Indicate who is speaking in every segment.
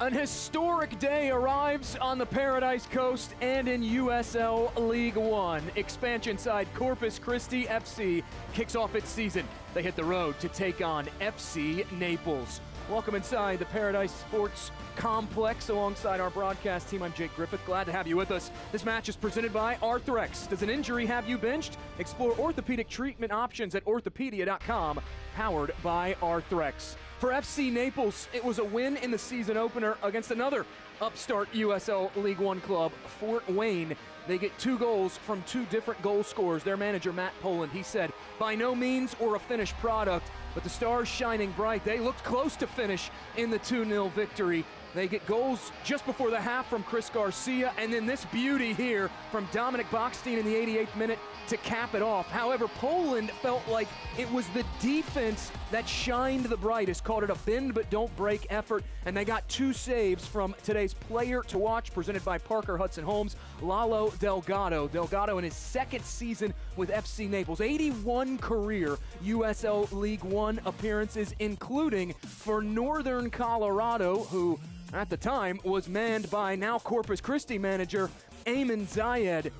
Speaker 1: An historic day arrives on the Paradise Coast and in USL League One. Expansion side Corpus Christi FC kicks off its season. They hit the road to take on FC Naples. Welcome inside the Paradise Sports Complex alongside our broadcast team. I'm Jake Griffith. Glad to have you with us. This match is presented by Arthrex. Does an injury have you benched? Explore orthopedic treatment options at orthopedia.com, powered by Arthrex. For FC Naples, it was a win in the season opener against another upstart USL League One club, Fort Wayne. They get 2 goals from 2 different goal scorers. Their manager, Matt Poland, he said, by no means or a finished product, but the stars shining bright. They looked close to finish in the 2-0 victory. They get goals just before the half from Chris Garcia, and then this beauty here from Dominic Bachstein in the 88th minute to cap it off. However, Poland felt like it was the defense that shined the brightest, called it a bend but don't break effort, and they got 2 saves from today's player to watch, presented by Parker Hudson Holmes, Lalo Delgado. Delgado in his 2nd season with FC Naples, 81 career USL League One appearances, including for Northern Colorado, who at the time was manned by now Corpus Christi manager Ayman Zayed.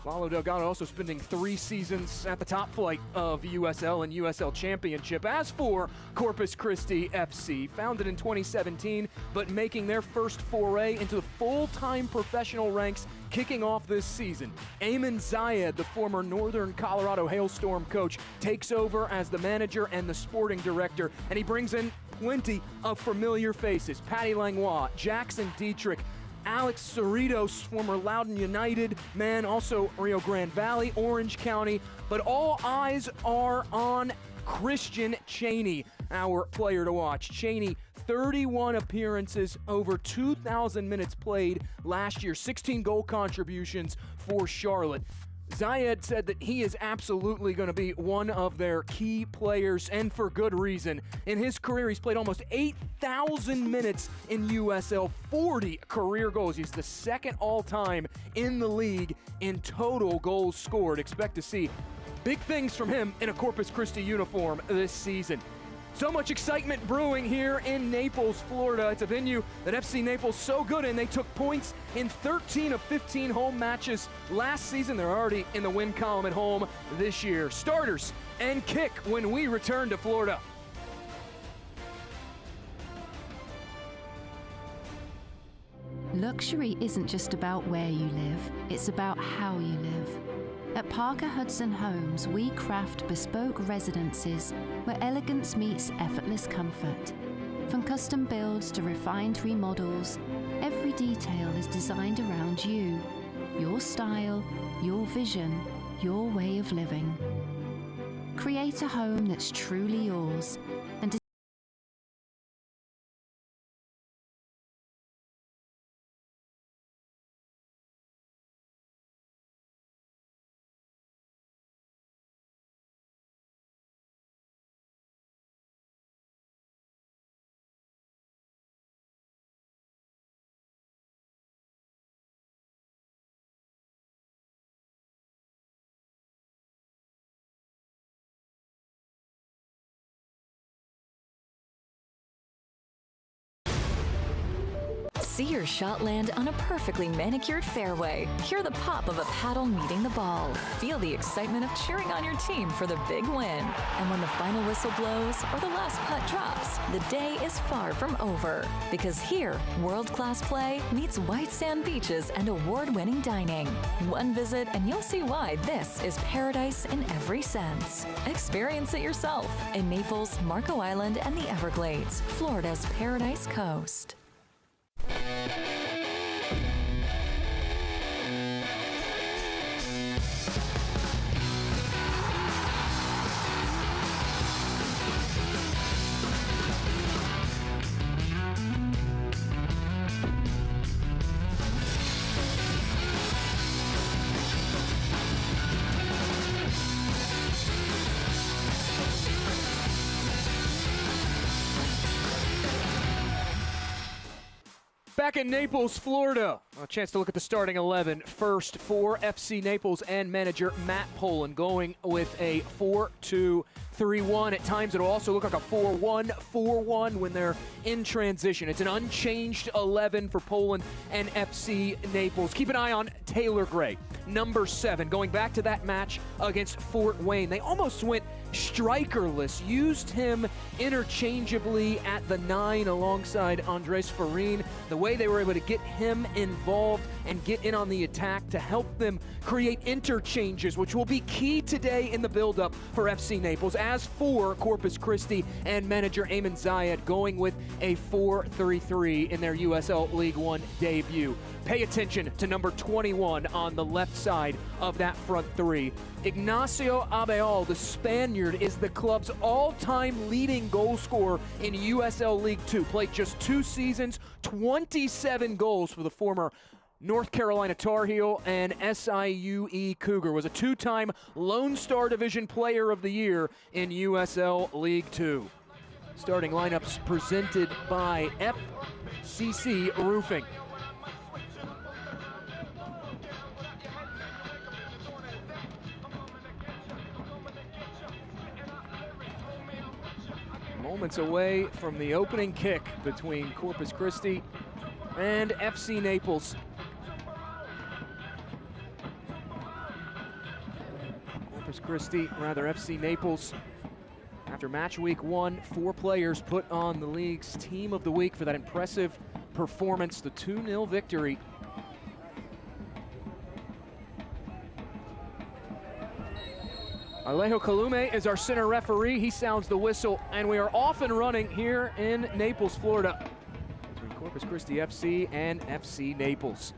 Speaker 1: Lalo Delgado also spending 3 seasons at the top flight of USL and USL Championship. As for Corpus Christi FC, founded in 2017, but making their first foray into the full-time professional ranks kicking off this season. Ayman Zayed, the former Northern Colorado Hailstorm coach, takes over as the manager and the sporting director, and he brings in plenty of familiar faces. Patty Langlois, Jackson Dietrich, Alex Cerritos, former Loudoun United man, also Rio Grande Valley, Orange County, but all eyes are on Christian Cheney, our player to watch. Cheney, 31 appearances, over 2,000 minutes played last year, 16 goal contributions for Charlotte. Zayed said that he is absolutely going to be one of their key players, and for good reason. In his career, he's played almost 8,000 minutes in USL, 40 career goals. He's the 2nd all-time in the league in total goals scored. Expect to see big things from him in a Corpus Christi uniform this season. So much excitement brewing here in Naples, Florida. It's a venue that FC Naples so good in. They took points in 13 of 15 home matches last season. They're already in the win column at home this year. Starters and kick when we return to Florida.
Speaker 2: Luxury isn't just about where you live, it's about how you live. At Parker Hudson Homes, we craft bespoke residences where elegance meets effortless comfort. From custom builds to refined remodels, every detail is designed around you, your style, your vision, your way of living. Create a home that's truly yours and
Speaker 3: See your shot land on a perfectly manicured fairway. Hear the pop of a paddle meeting the ball. Feel the excitement of cheering on your team for the big win. And when the final whistle blows or the last putt drops, the day is far from over. Because here, world-class play meets white sand beaches and award-winning dining. One visit and you'll see why this is paradise in every sense. Experience it yourself in Naples, Marco Island, and the Everglades, Florida's Paradise Coast.
Speaker 1: Back in Naples, Florida, a chance to look at the starting 11. First for FC Naples and manager Matt Poland going with a 4-2-3-1. At times it'll also look like a 4-1-4-1 when they're in transition. It's an unchanged 11 for Poland and FC Naples. Keep an eye on Taylor Gray, number 7, going back to that match against Fort Wayne. They almost went strikerless, used him interchangeably at the 9 alongside Andres Farine. The way they were able to get him involved and get in on the attack to help them create interchanges, which will be key today in the build-up for FC Naples. As for Corpus Christi and manager Ayman Zayed going with a 4-3-3 in their USL League One debut. Pay attention to number 21 on the left side of that front three. Ignacio Abeal, the Spaniard, is the club's all-time leading goal scorer in USL League Two. Played just 2 seasons, 27 goals for the former North Carolina Tar Heel and SIUE Cougar. Was a 2-time Lone Star Division Player of the Year in USL League Two. Starting lineups presented by FCC Roofing. Moments away from the opening kick between Corpus Christi and FC Naples. Corpus Christi, rather FC Naples, after match week 1, 4 players put on the league's team of the week for that impressive performance, the 2-0 victory. Alejo Calume is our center referee. He sounds the whistle, and we are off and running here in Naples, Florida, between Corpus Christi FC and FC Naples.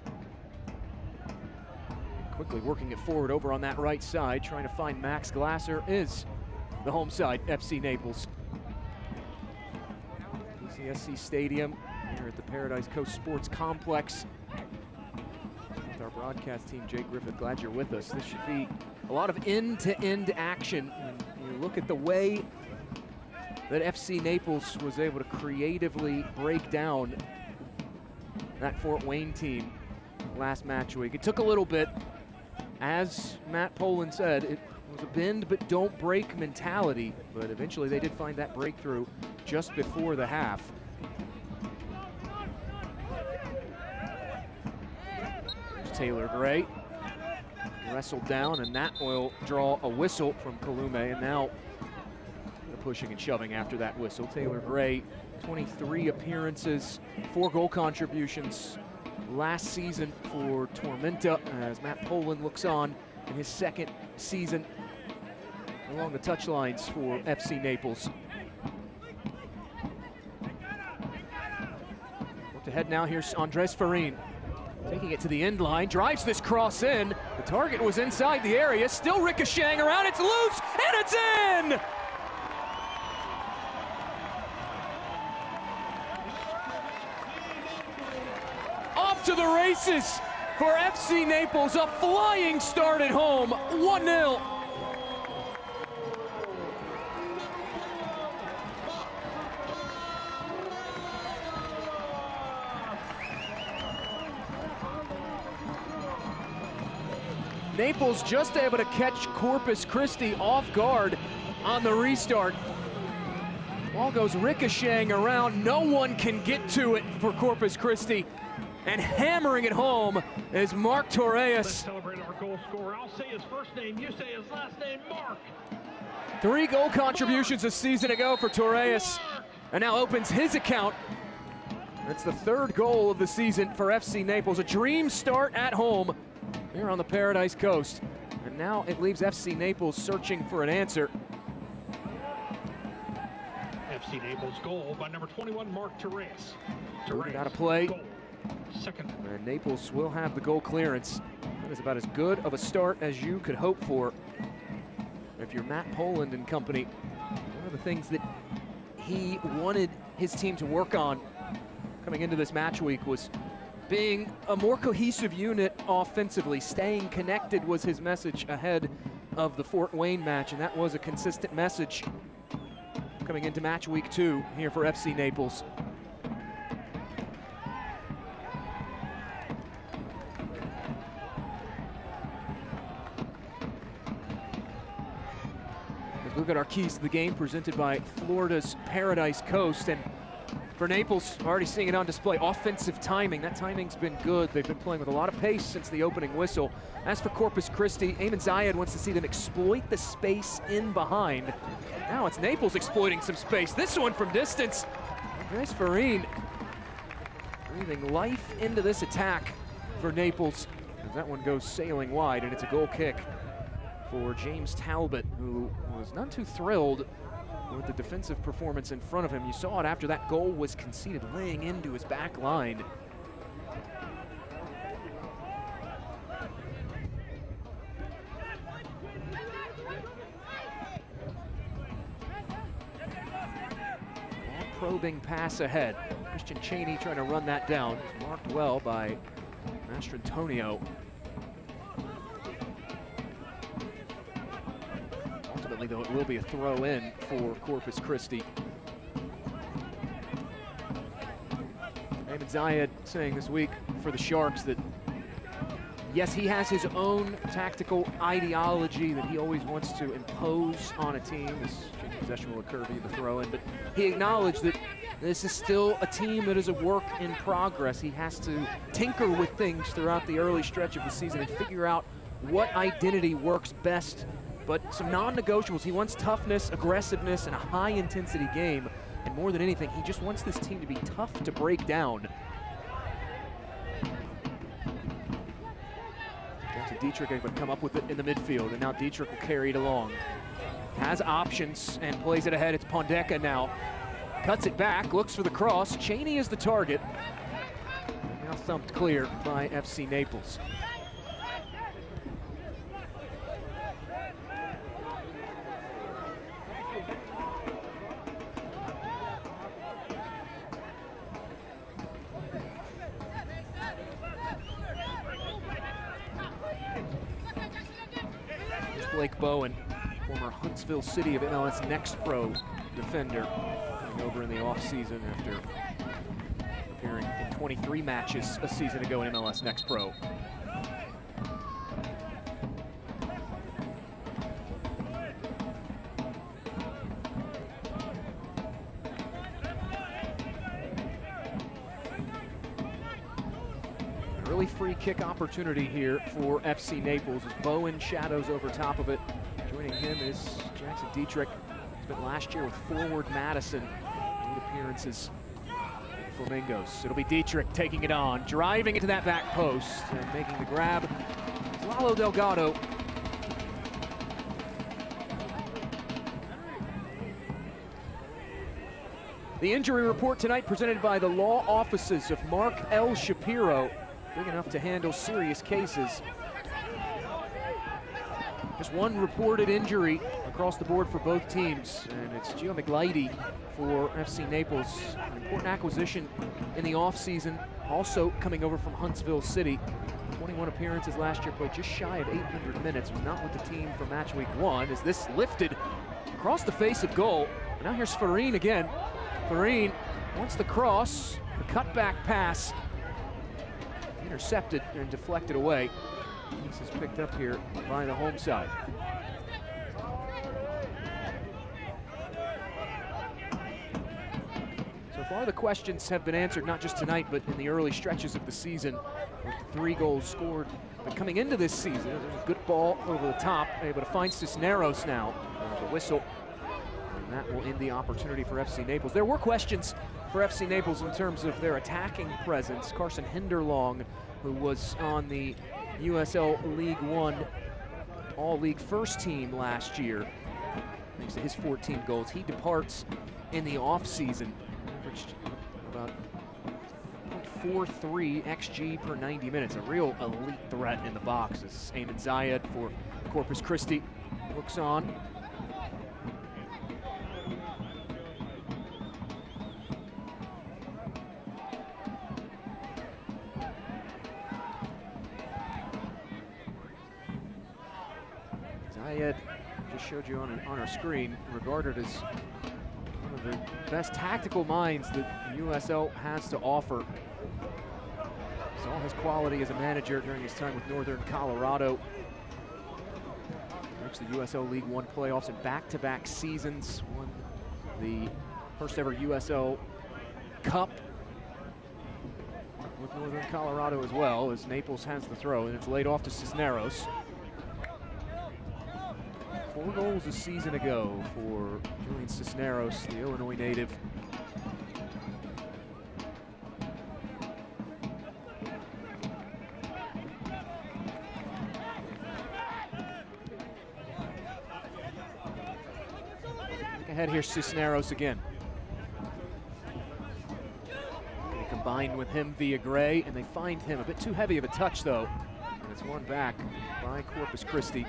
Speaker 1: Quickly working it forward over on that right side, trying to find Max Glasser is the home side, FC Naples. PCSC Stadium here at the Paradise Coast Sports Complex. With our broadcast team, Jay Griffith, glad you're with us. This should be a lot of end-to-end action. When you look at the way that FC Naples was able to creatively break down that Fort Wayne team last match week. It took a little bit. As Matt Poland said, it was a bend but don't break mentality, but eventually they did find that breakthrough just before the half. There's Taylor Gray. Wrestled down, and that will draw a whistle from Calume, and now they're pushing and shoving after that whistle. Taylor Gray, 23 appearances, 4 goal contributions last season for Tormenta, as Matt Poland looks on in his 2nd season along the touchlines for FC Naples. Look ahead now, here's Andres Farine. Taking it to the end line, drives this cross in. The target was inside the area, still ricocheting around, it's loose, and it's in! Off to the races for FC Naples, a flying start at home, 1-0. Naples just able to catch Corpus Christi off guard on the restart. Ball goes ricocheting around. No one can get to it for Corpus Christi. And hammering it home is Mark Torres.
Speaker 4: Let's celebrate our goal scorer. I'll say his first name, you say his last name, Mark.
Speaker 1: 3 goal contributions a season ago for Torres, and now opens his account. It's the 3rd goal of the season for FC Naples. A dream start at home here on the Paradise Coast. And now it leaves FC Naples searching for an answer.
Speaker 4: FC Naples goal by number 21, Mark Torres.
Speaker 1: Torres out of play.
Speaker 4: Goal. 2nd.
Speaker 1: And Naples will have the goal clearance. That is about as good of a start as you could hope for if you're Matt Poland and company. One of the things that he wanted his team to work on coming into this match week was being a more cohesive unit offensively. Staying connected was his message ahead of the Fort Wayne match, and that was a consistent message coming into match week 2 here for FC Naples. look at our keys to the game presented by Florida's Paradise Coast. And for Naples, already seeing it on display, offensive timing. That timing's been good. They've been playing with a lot of pace since the opening whistle. As for Corpus Christi, Ayman Zayed wants to see them exploit the space in behind. Now it's Naples exploiting some space. This one from distance. Andres Farine breathing life into this attack for Naples. As that one goes sailing wide, and it's a goal kick for James Talbot, who was none too thrilled with the defensive performance in front of him. You saw it after that goal was conceded, laying into his back line. Probing pass ahead. Christian Cheney trying to run that down. It's marked well by Mastrantonio. Ultimately, though, it will be a throw in for Corpus Christi. Ayman Zayed saying this week for the Sharks that, yes, he has his own tactical ideology that he always wants to impose on a team. This possession will occur via the throw in, but he acknowledged that this is still a team that is a work in progress. He has to tinker with things throughout the early stretch of the season and figure out what identity works best. But some non-negotiables, he wants toughness, aggressiveness, and a high-intensity game. And more than anything, he just wants this team to be tough to break down. Dietrich able to come up with it in the midfield, and now Dietrich will carry it along. Has options and plays it ahead. It's Pondeka now. Cuts it back, looks for the cross. Cheney is the target. Now thumped clear by FC Naples. Blake Bowen, former Huntsville City of MLS Next Pro defender, coming over in the offseason after appearing in 23 matches a season ago in MLS Next Pro. Early free kick opportunity here for FC Naples as Bowen shadows over top of it. Joining him is Jackson Dietrich. Spent last year with forward Madison. 8 appearances for Flamingos. It'll be Dietrich taking it on, driving it to that back post and making the grab. Lalo Delgado. The injury report tonight presented by the law offices of Mark L. Shapiro. Big enough to handle serious cases. Just one reported injury across the board for both teams, and it's Gio Migliotti for FC Naples. An important acquisition in the offseason, also coming over from Huntsville City. 21 appearances last year, played just shy of 800 minutes. Was not with the team for match week 1 as this lifted across the face of goal. And now here's Farine again. Farine wants the cross, the cutback pass. Intercepted and deflected away. This is picked up here by the home side. So far the questions have been answered, not just tonight, but in the early stretches of the season with 3 goals scored. But coming into this season, there's a good ball over the top, able to find Cisneros now. There's a whistle, and that will end the opportunity for FC Naples. There were questions for FC Naples in terms of their attacking presence. Carson Hinderlong, who was on the USL League One All-League first team last year, thanks to his 14 goals. He departs in the offseason, averaged about 0.43 XG per 90 minutes. A real elite threat in the box as Ayman Zayed for Corpus Christi looks on. Zayed, just showed you on our screen, regarded as one of the best tactical minds that USL has to offer. Saw his quality as a manager during his time with Northern Colorado. reached the USL League One playoffs in back-to-back seasons. Won the first ever USL Cup with Northern Colorado as well, as Naples has the throw, and it's laid off to Cisneros. 4 goals a season ago for Julian Cisneros, the Illinois native. Ahead here, Cisneros again. They combine with him via Gray, and they find him a bit too heavy of a touch, though. And it's won back by Corpus Christi.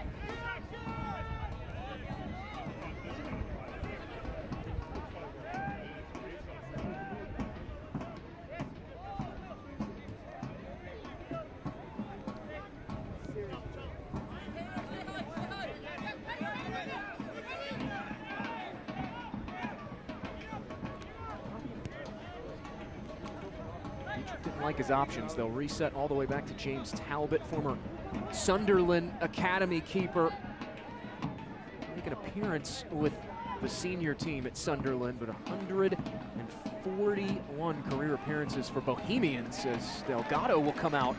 Speaker 1: Didn't like his options. They'll reset all the way back to James Talbot, former Sunderland Academy keeper. Make an appearance with the senior team at Sunderland, but 141 career appearances for Bohemians, as Delgado will come out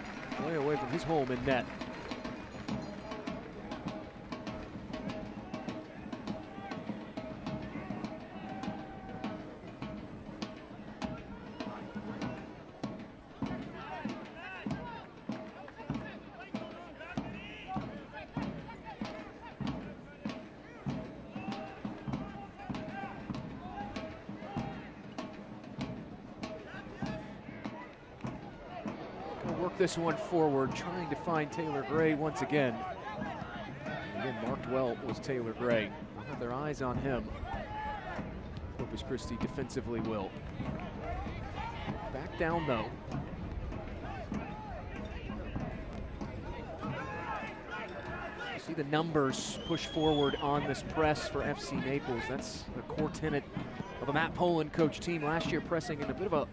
Speaker 1: way away from his home in net. Work this one forward, trying to find Taylor Gray once again. Again, marked well was Taylor Gray. They'll have their eyes on him. Corpus Christi defensively will. Back down though. You see the numbers push forward on this press for FC Naples. That's the core tenet of a Matt Poland coach team last year, pressing in a bit of a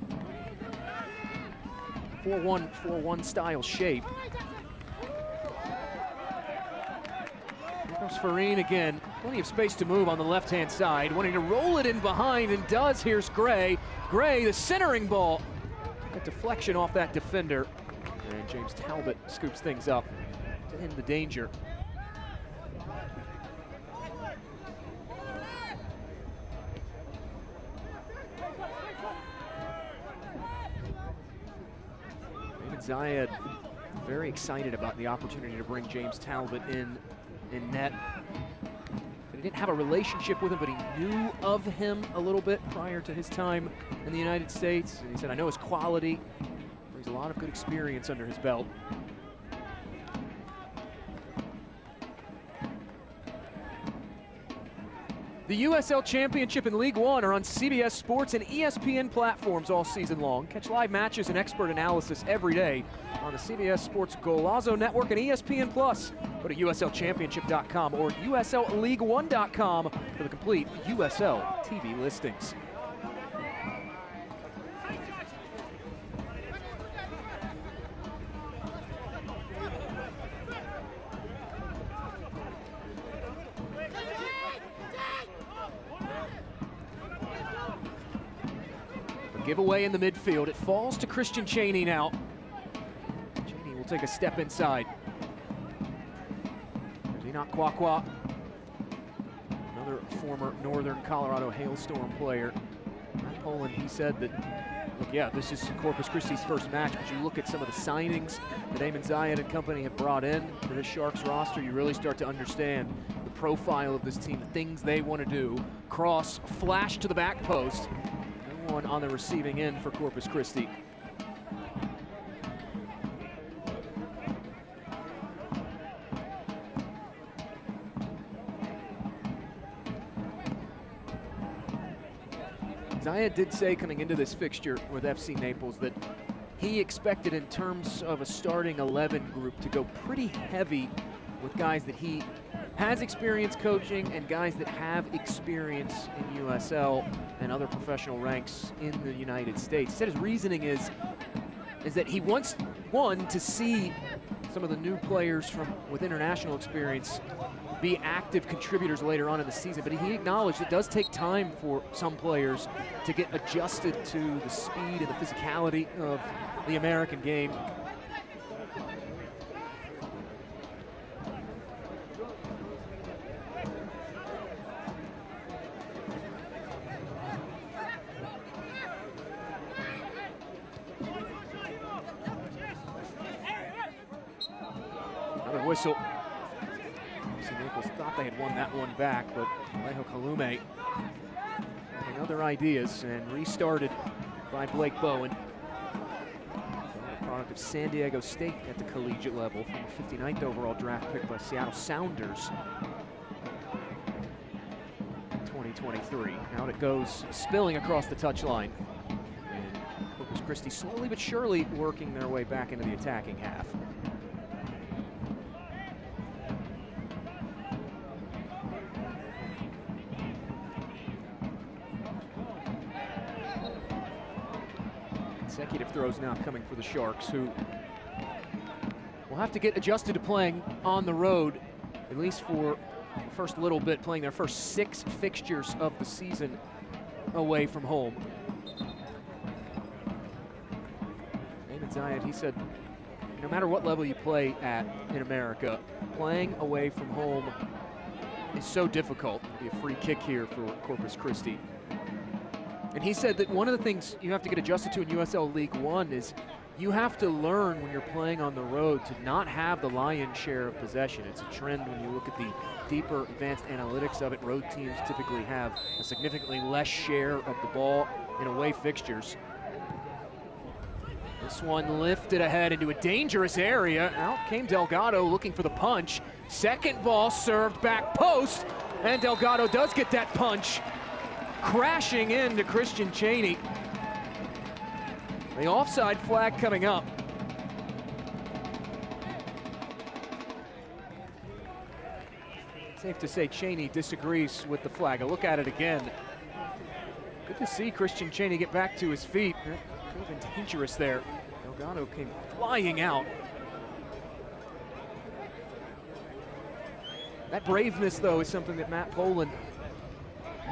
Speaker 1: 4-1-4-1 style shape. Here comes Farine again. Plenty of space to move on the left-hand side. Wanting to roll it in behind, and does. Here's Gray. Gray, the centering ball. A deflection off that defender. And James Talbot scoops things up to end the danger. Zayed very excited about the opportunity to bring James Talbot in net. But he didn't have a relationship with him, but he knew of him a little bit prior to his time in the United States. And he said, I know his quality. Brings a lot of good experience under his belt. The USL Championship and League One are on CBS Sports and ESPN platforms all season long. Catch live matches and expert analysis every day on the CBS Sports Golazo Network and ESPN+. Go to USLChampionship.com or USLLeague1.com for the complete USL TV listings. Giveaway in the midfield. It falls to Christian Chaney now. Chaney will take a step inside. Is he not Kwakwa? Another former Northern Colorado Hailstorm player. Matt Poland, he said that, look, yeah, this is Corpus Christi's first match, but you look at some of the signings that Eamon Zayed and company have brought in for this Sharks roster, you really start to understand the profile of this team, the things they want to do. Cross, flash to the back post. One on the receiving end for Corpus Christi. Zayed did say coming into this fixture with FC Naples that he expected in terms of a starting 11 group to go pretty heavy with guys that he has experience coaching and guys that have experience in USL and other professional ranks in the United States. He said his reasoning is that he wants, one, to see some of the new players with international experience be active contributors later on in the season, but he acknowledged it does take time for some players to get adjusted to the speed and the physicality of the American game. Another whistle. Naples thought they had won that one back, but Alejo Kalume had other ideas and restarted by Blake Bowen. A product of San Diego State at the collegiate level from the 59th overall draft pick by Seattle Sounders. 2023. Out it goes, spilling across the touchline. And Corpus Christi slowly but surely working their way back into the attacking half. Consecutive throws now coming for the Sharks, who will have to get adjusted to playing on the road, at least for the first little bit, playing their first 6 fixtures of the season away from home. David Zayed, he said, no matter what level you play at in America, playing away from home is so difficult. It'll be a free kick here for Corpus Christi. And he said that one of the things you have to get adjusted to in USL League One is you have to learn when you're playing on the road to not have the lion's share of possession. It's a trend when you look at the deeper advanced analytics of it. Road teams typically have a significantly less share of the ball in away fixtures. This one lifted ahead into a dangerous area. Out came Delgado looking for the punch. Second ball served back post, and Delgado does get that punch, crashing into Christian Cheney. The offside flag coming up. Safe to say Cheney disagrees with the flag. A look at it again. Good to see Christian Cheney get back to his feet. That could have been dangerous there. Delgado came flying out. That braveness, though, is something that Matt Poland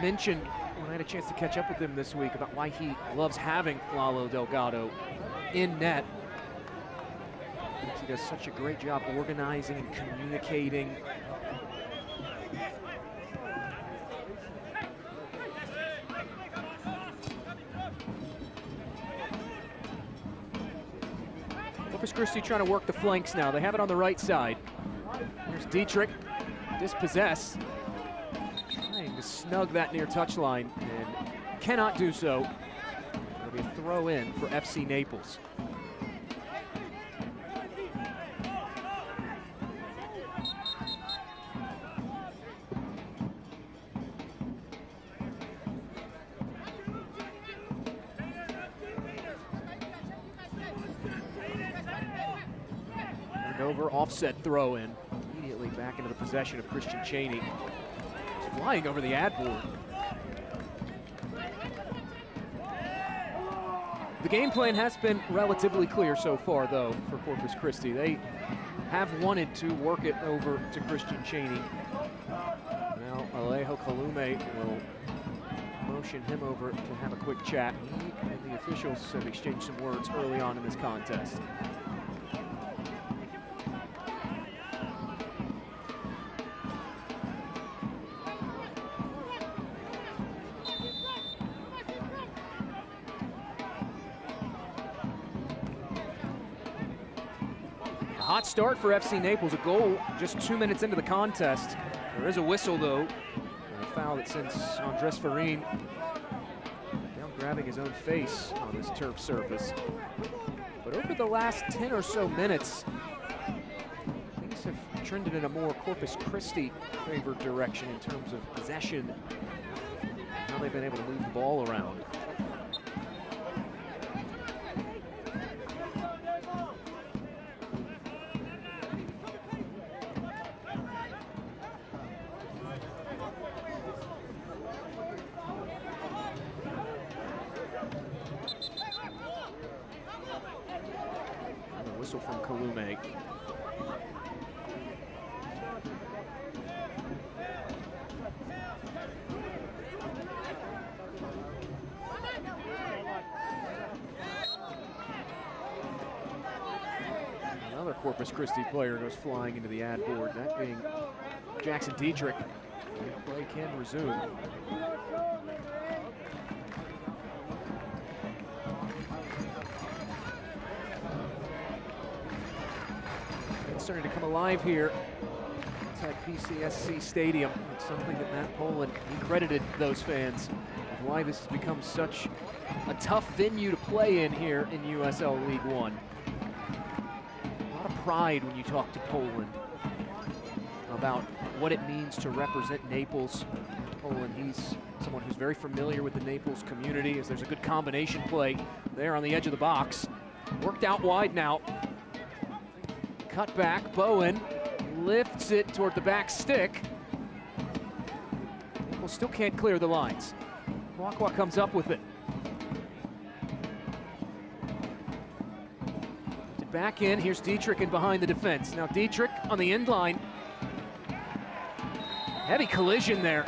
Speaker 1: mentioned when I had a chance to catch up with him this week about why he loves having Lalo Delgado in net. He does such a great job organizing and communicating. Corpus Christi trying to work the flanks now. They have it on the right side. There's Dietrich, dispossessed. Trying to snug that near touchline and cannot do so. It'll be a throw in for FC Naples. Turned over, offset throw in. Immediately back into the possession of Christian Cheney. Flying over the ad board. The game plan has been relatively clear so far, though, for Corpus Christi. They have wanted to work it over to Christian Cheney. Now Alejo Kalume will motion him over to have a quick chat. He and the officials have exchanged some words early on in this contest. Hot start for FC Naples, a goal just 2 minutes into the contest. There is a whistle, though, and a foul that sends Andres Farin down grabbing his own face on this turf surface. But over the last 10 or so minutes, things have trended in a more Corpus Christi favored direction in terms of possession, and how they've been able to move the ball around. Whistle from Kalume. Corpus Christi player goes flying into the ad board, that being Jackson Dietrich. The play can resume. It's starting to come alive here inside PCSC Stadium. It's something that Matt Poland, he credited those fans of why this has become such a tough venue to play in here in USL League One. A lot of pride when you talk to Poland about what it means to represent Naples. Poland, he's someone who's very familiar with the Naples community, as there's a good combination play there on the edge of the box. Worked out wide now. Cut back, Bowen lifts it toward the back stick. Naples still can't clear the lines. Kwakwa comes up with it. Back in, here's Dietrich in behind the defense. Now Dietrich on the end line. Heavy collision there.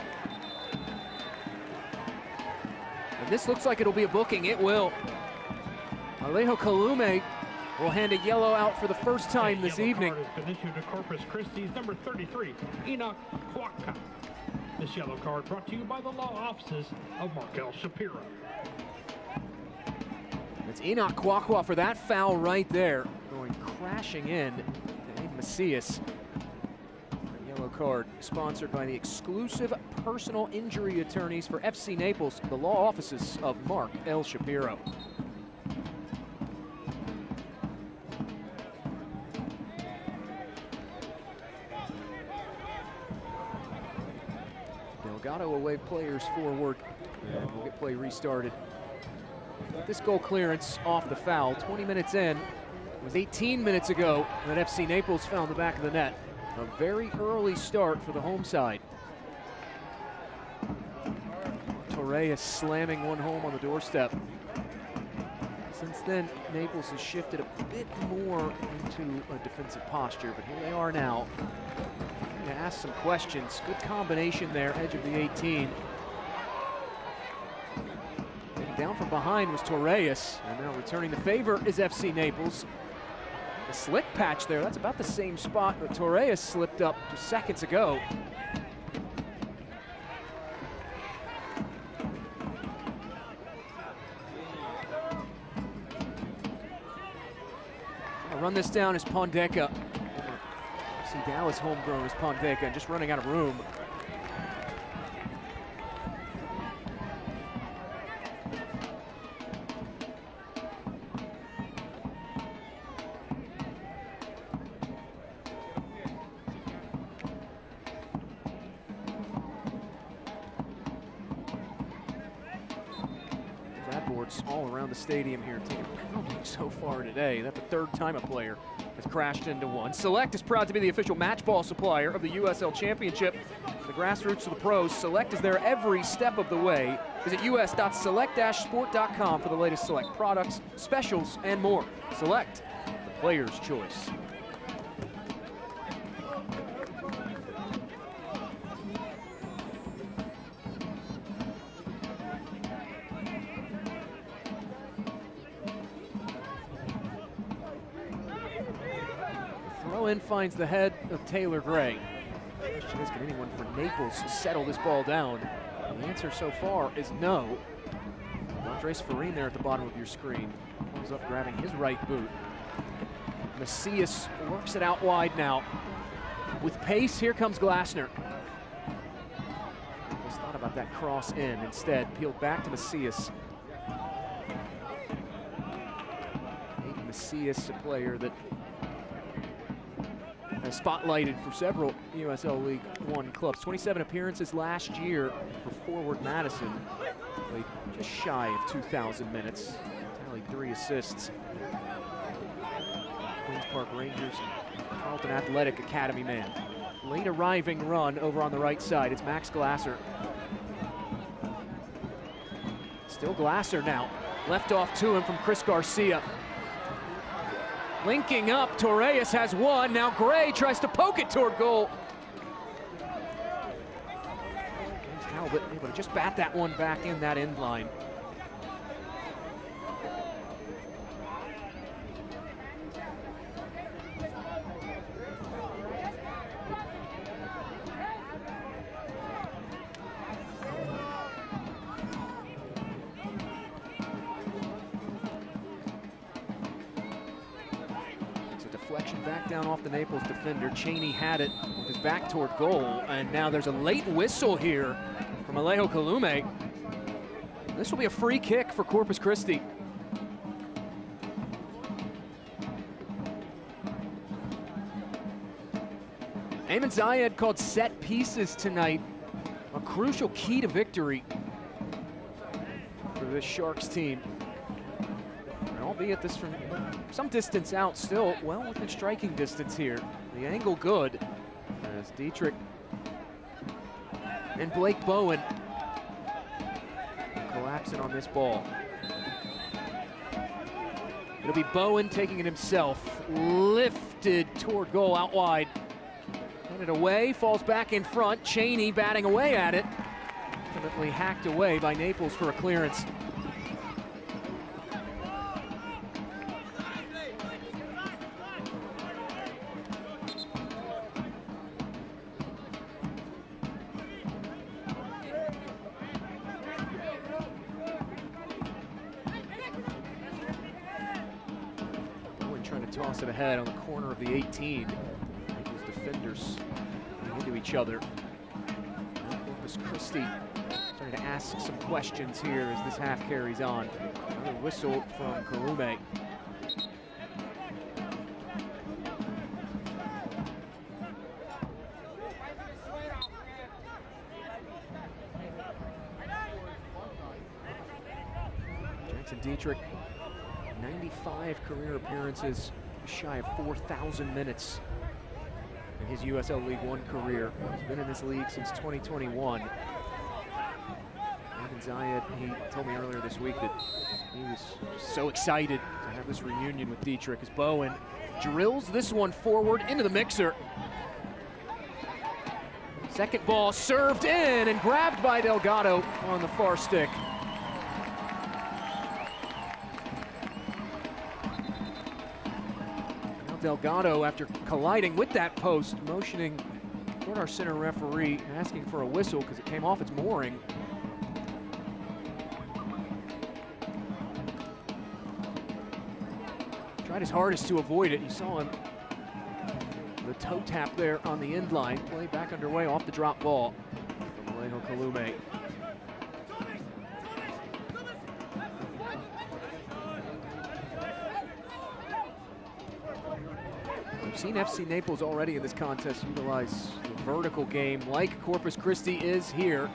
Speaker 1: And this looks like it'll be a booking. It will. Alejo Kalume will hand a yellow out for the first time this evening.
Speaker 4: Card has been issued to Corpus Christi's number 33, Enoch Kwakwa. This yellow card brought to you by the law offices of Mark L. Shapiro.
Speaker 1: It's Enoch Kwakwa for that foul right there. Going crashing in to Abe Macias. A yellow card sponsored by the exclusive personal injury attorneys for FC Naples, the law offices of Mark L. Shapiro. Delgado will wave players forward, and we'll get play restarted. This goal clearance off the foul, 20 minutes in. It was 18 minutes ago that FC Naples found the back of the net. A very early start for the home side. Torres slamming one home on the doorstep. Since then, Naples has shifted a bit more into a defensive posture, but here they are now. I'm going to ask some questions. Good combination there, edge of the 18. Down from behind was Torres, and now returning the favor is FC Naples. The slick patch there, that's about the same spot that Torres slipped up just seconds ago. I'll run this down as Pondeka. FC Dallas homegrown as Pondeka, and just running out of room. All around the stadium here, taking a pounding so far today. That's the third time a player has crashed into one. Select is proud to be the official match ball supplier of the USL Championship. The grassroots to the pros, Select is there every step of the way. Visit us.select-sport.com for the latest Select products, specials, and more. Select, the player's choice. In finds the head of Taylor Gray. The question is, can anyone from Naples settle this ball down? The answer so far is no. Andres Farine there at the bottom of your screen. Comes up grabbing his right boot. Macias works it out wide now. With pace, here comes Glasner. Naples thought about that cross in. Instead, peeled back to Macias. Aiden Macias, a player that spotlighted for several USL League One clubs. 27 appearances last year for forward Madison. Played just shy of 2,000 minutes. Tallied 3 assists. Queens Park Rangers, Carlton Athletic Academy man. Late arriving run over on the right side. It's Max Glasser. Still Glasser now. Left off to him from Chris Garcia. Linking up, Torres has one. Now Gray tries to poke it toward goal. James Talbot able to just bat that one back in that end line. Deflection back down off the Naples defender. Cheney had it with his back toward goal, and now there's a late whistle here from Alejo Kalume. This will be a free kick for Corpus Christi. Ayman Zayed called set pieces tonight, a crucial key to victory for this Sharks team. And albeit this from some distance out, still well within striking distance here. The angle good as Dietrich and Blake Bowen collapsing on this ball. It'll be Bowen taking it himself, lifted toward goal out wide. Headed away, falls back in front. Cheney batting away at it. Ultimately hacked away by Naples for a clearance. Bowen trying to toss it ahead on the corner of the 18. Naples defenders into each other. Corpus Christi starting to ask some questions here as this half carries on. Another whistle from Kalume. Jackson Dietrich, 95 career appearances, shy of 4,000 minutes in his USL League One career. He's been in this league since 2021. Ayman Zayed, he told me earlier this week that he was just so excited to have this reunion with Dietrich as Bowen drills this one forward into the mixer. Second ball served in and grabbed by Delgado on the far stick. Delgado, after colliding with that post, motioning toward our center referee, asking for a whistle because it came off its mooring. Tried his hardest to avoid it. You saw him, the toe tap there on the end line. Play back underway off the drop ball from Alejo Kalume. We've seen FC Naples already in this contest utilize the vertical game like Corpus Christi is here.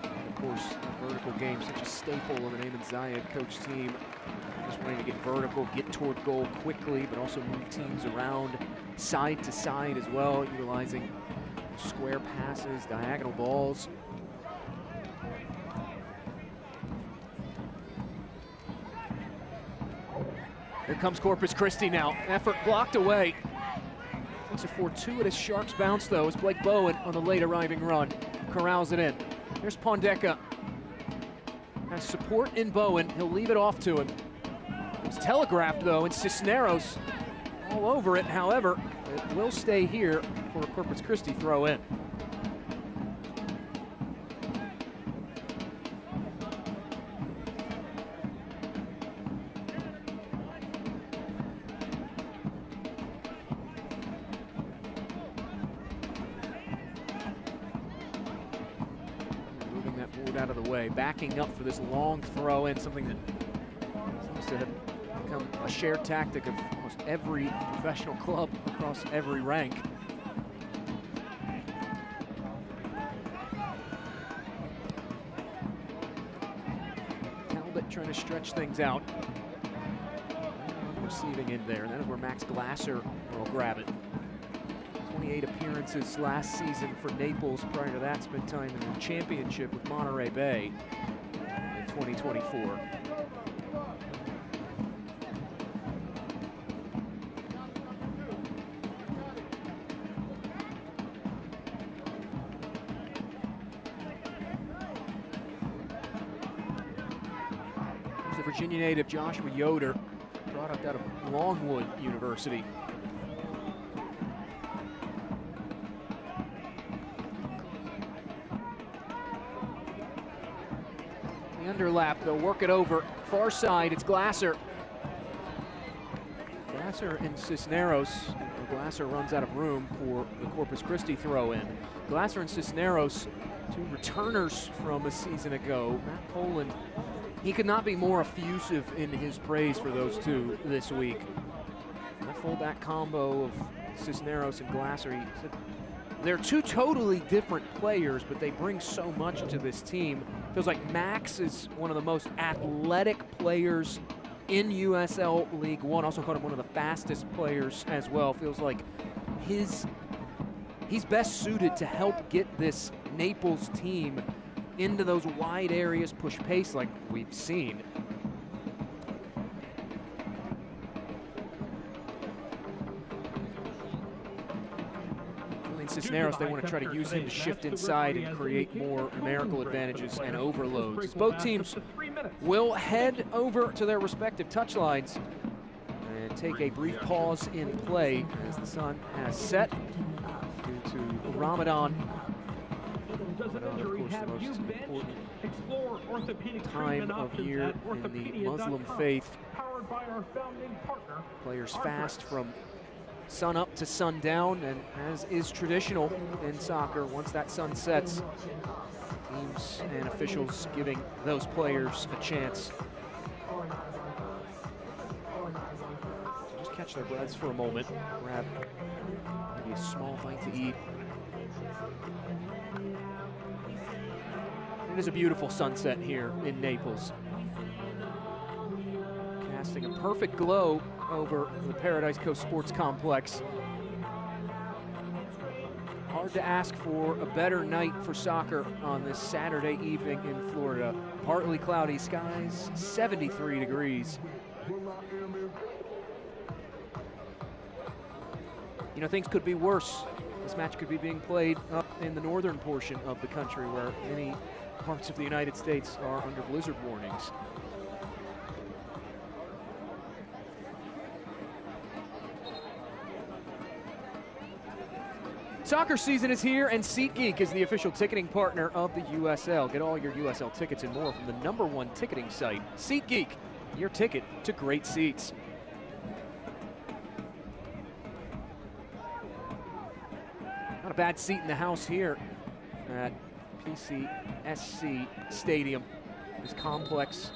Speaker 1: And of course, the vertical game, such a staple of an Ayman Zayed coach team. Just wanting to get vertical, get toward goal quickly, but also move teams around side to side as well, utilizing square passes, diagonal balls. Here comes Corpus Christi now. Effort blocked away. It's a fortuitous Sharks bounce, though, as Blake Bowen on the late arriving run corrals it in. Here's Pondeka. Has support in Bowen. He'll leave it off to him. It's telegraphed, though, and Cisneros all over it. However, it will stay here for a Corpus Christi throw in. Out of the way, backing up for this long throw in, something that seems to have become a shared tactic of almost every professional club across every rank. Talbot trying to stretch things out. Receiving in there, and that is where Max Glasser will grab it. 28 appearances last season for Naples. Prior to that, spent time in the championship with Monterey Bay in 2024. There's the Virginia native Joshua Yoder, product out of Longwood University. Underlap, they'll work it over. Far side, it's Glasser. Glasser and Cisneros. Glasser runs out of room for the Corpus Christi throw-in. Glasser and Cisneros, two returners from a season ago. Matt Poland, he could not be more effusive in his praise for those two this week. That fullback combo of Cisneros and Glasser, he said they're two totally different players, but they bring so much to this team. Feels like Max is one of the most athletic players in USL League One. Also called him one of the fastest players as well. Feels like he's best suited to help get this Naples team into those wide areas, push pace like we've seen. Cisneros, they want to try to use him to shift inside and create more numerical advantages and overloads. Both teams will head over to their respective touchlines and take a brief pause in play as the sun has set due to Ramadan. Ramadan, of course, the most important time of year in the Muslim faith. Players fast from sun up to sundown, and as is traditional in soccer, once that sun sets, teams and officials giving those players a chance. Just catch their breaths for a moment, grab maybe a small bite to eat. It is a beautiful sunset here in Naples, casting a perfect glow over the Paradise Coast Sports Complex. Hard to ask for a better night for soccer on this Saturday evening in Florida. Partly cloudy skies, 73 degrees. You know, things could be worse. This match could be being played up in the northern portion of the country where many parts of the United States are under blizzard warnings. Soccer season is here, and SeatGeek is the official ticketing partner of the USL. Get all your USL tickets and more from the #1 ticketing site, SeatGeek, your ticket to great seats. Not a bad seat in the house here at PCSC Stadium. This complex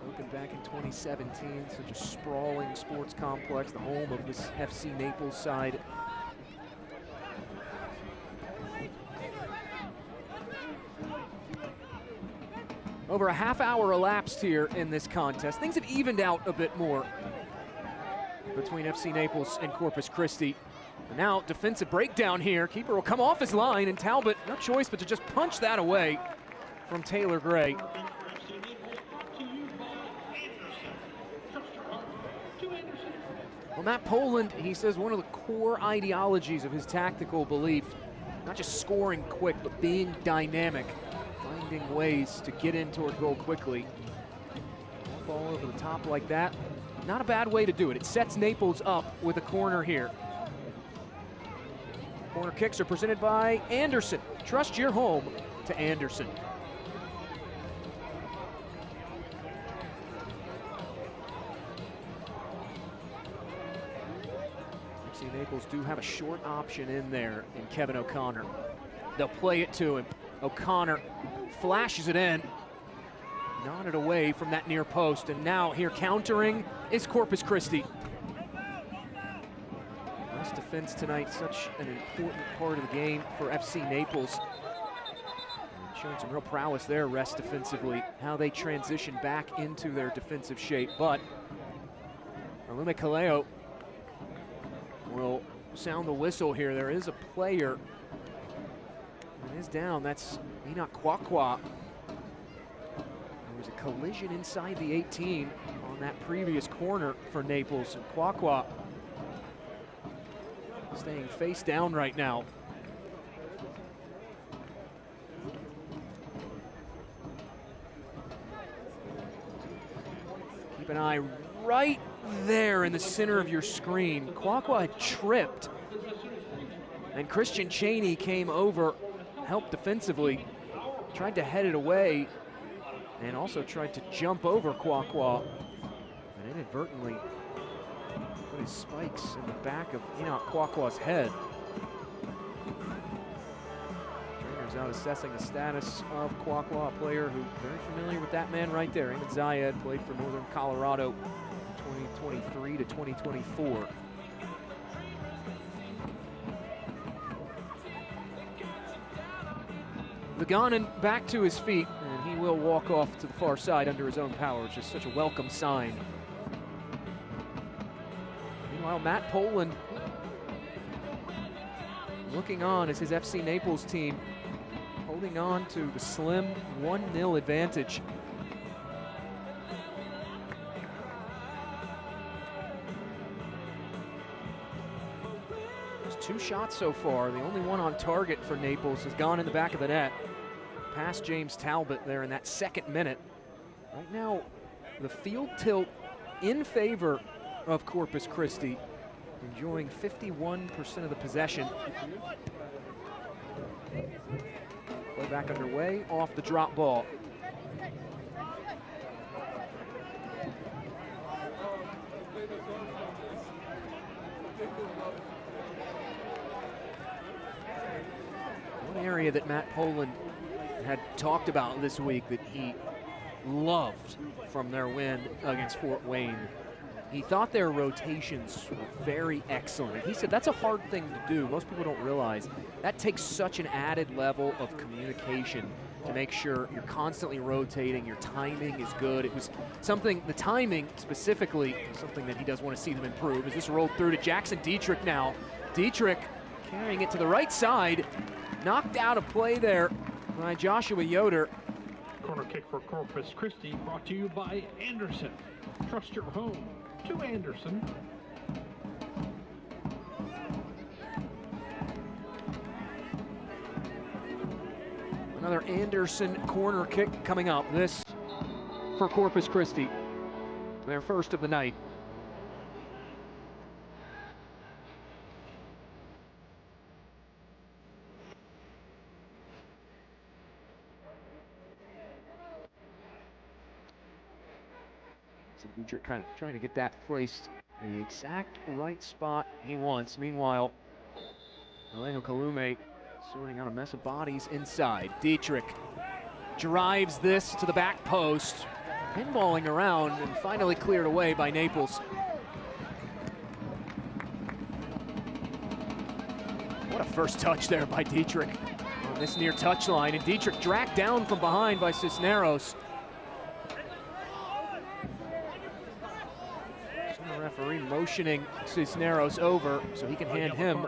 Speaker 1: opened back in 2017, such a sprawling sports complex, the home of this FC Naples side. Over a half hour elapsed here in this contest. Things have evened out a bit more between FC Naples and Corpus Christi. And now defensive breakdown here. Keeper will come off his line, and Talbot, no choice but to just punch that away from Taylor Gray. Well, Matt Poland, he says one of the core ideologies of his tactical belief, not just scoring quick, but being dynamic. Finding ways to get in toward goal quickly. Ball over the top like that. Not a bad way to do it. It sets Naples up with a corner here. Corner kicks are presented by Anderson. Trust your home to Anderson. FC Naples do have a short option in there in Kevin O'Connor. They'll play it to him. O'Connor flashes it in, nodded away from that near post, and now here countering is Corpus Christi. Nice defense tonight, such an important part of the game for FC Naples. And showing some real prowess there, rest defensively, how they transition back into their defensive shape. But Alume Kaleo will sound the whistle here. There is a player that is down. That's Enoch Kwakwa. There was a collision inside the 18 on that previous corner for Naples. And Kwakwa staying face down right now. Keep an eye right there in the center of your screen. Kwakwa had tripped, and Christian Cheney came over, helped defensively, tried to head it away, and also tried to jump over Kwakwa, and inadvertently Put his spikes in the back of Enoch Kwakwa's head. Trainer's out assessing the status of Kwakwa, a player who very familiar with that man right there. Eamon Zayed played for Northern Colorado 2023 to 2024. The Ghanan back to his feet, and he will walk off to the far side under his own power, which is such a welcome sign. Meanwhile, Matt Poland looking on as his FC Naples team holding on to the slim 1-0 advantage. There's 2 shots so far. The only one on target for Naples has gone in the back of the net, past James Talbot there in that 2nd minute. Right now, the field tilt in favor of Corpus Christi, enjoying 51% of the possession. Play back underway, off the drop ball. One area that Matt Poland had talked about this week that he loved from their win against Fort Wayne. He thought their rotations were very excellent. He said that's a hard thing to do. Most people don't realize that takes such an added level of communication to make sure you're constantly rotating, your timing is good. It was something, the timing specifically, something that he does want to see them improve. As this rolled through to Jackson Dietrich now. Dietrich carrying it to the right side, knocked out of play there by Joshua Yoder.
Speaker 4: Corner kick for Corpus Christi, brought to you by Anderson. Trust your home to Anderson.
Speaker 1: Another Anderson corner kick coming up. This for Corpus Christi, their first of the night. Dietrich kind of trying to get that placed in the exact right spot he wants. Meanwhile, Alejo Kalume sorting out a mess of bodies inside. Dietrich drives this to the back post, pinballing around and finally cleared away by Naples. What a first touch there by Dietrich on this near touchline, and Dietrich dragged down from behind by Cisneros. Referee motioning Cisneros over so he can hand him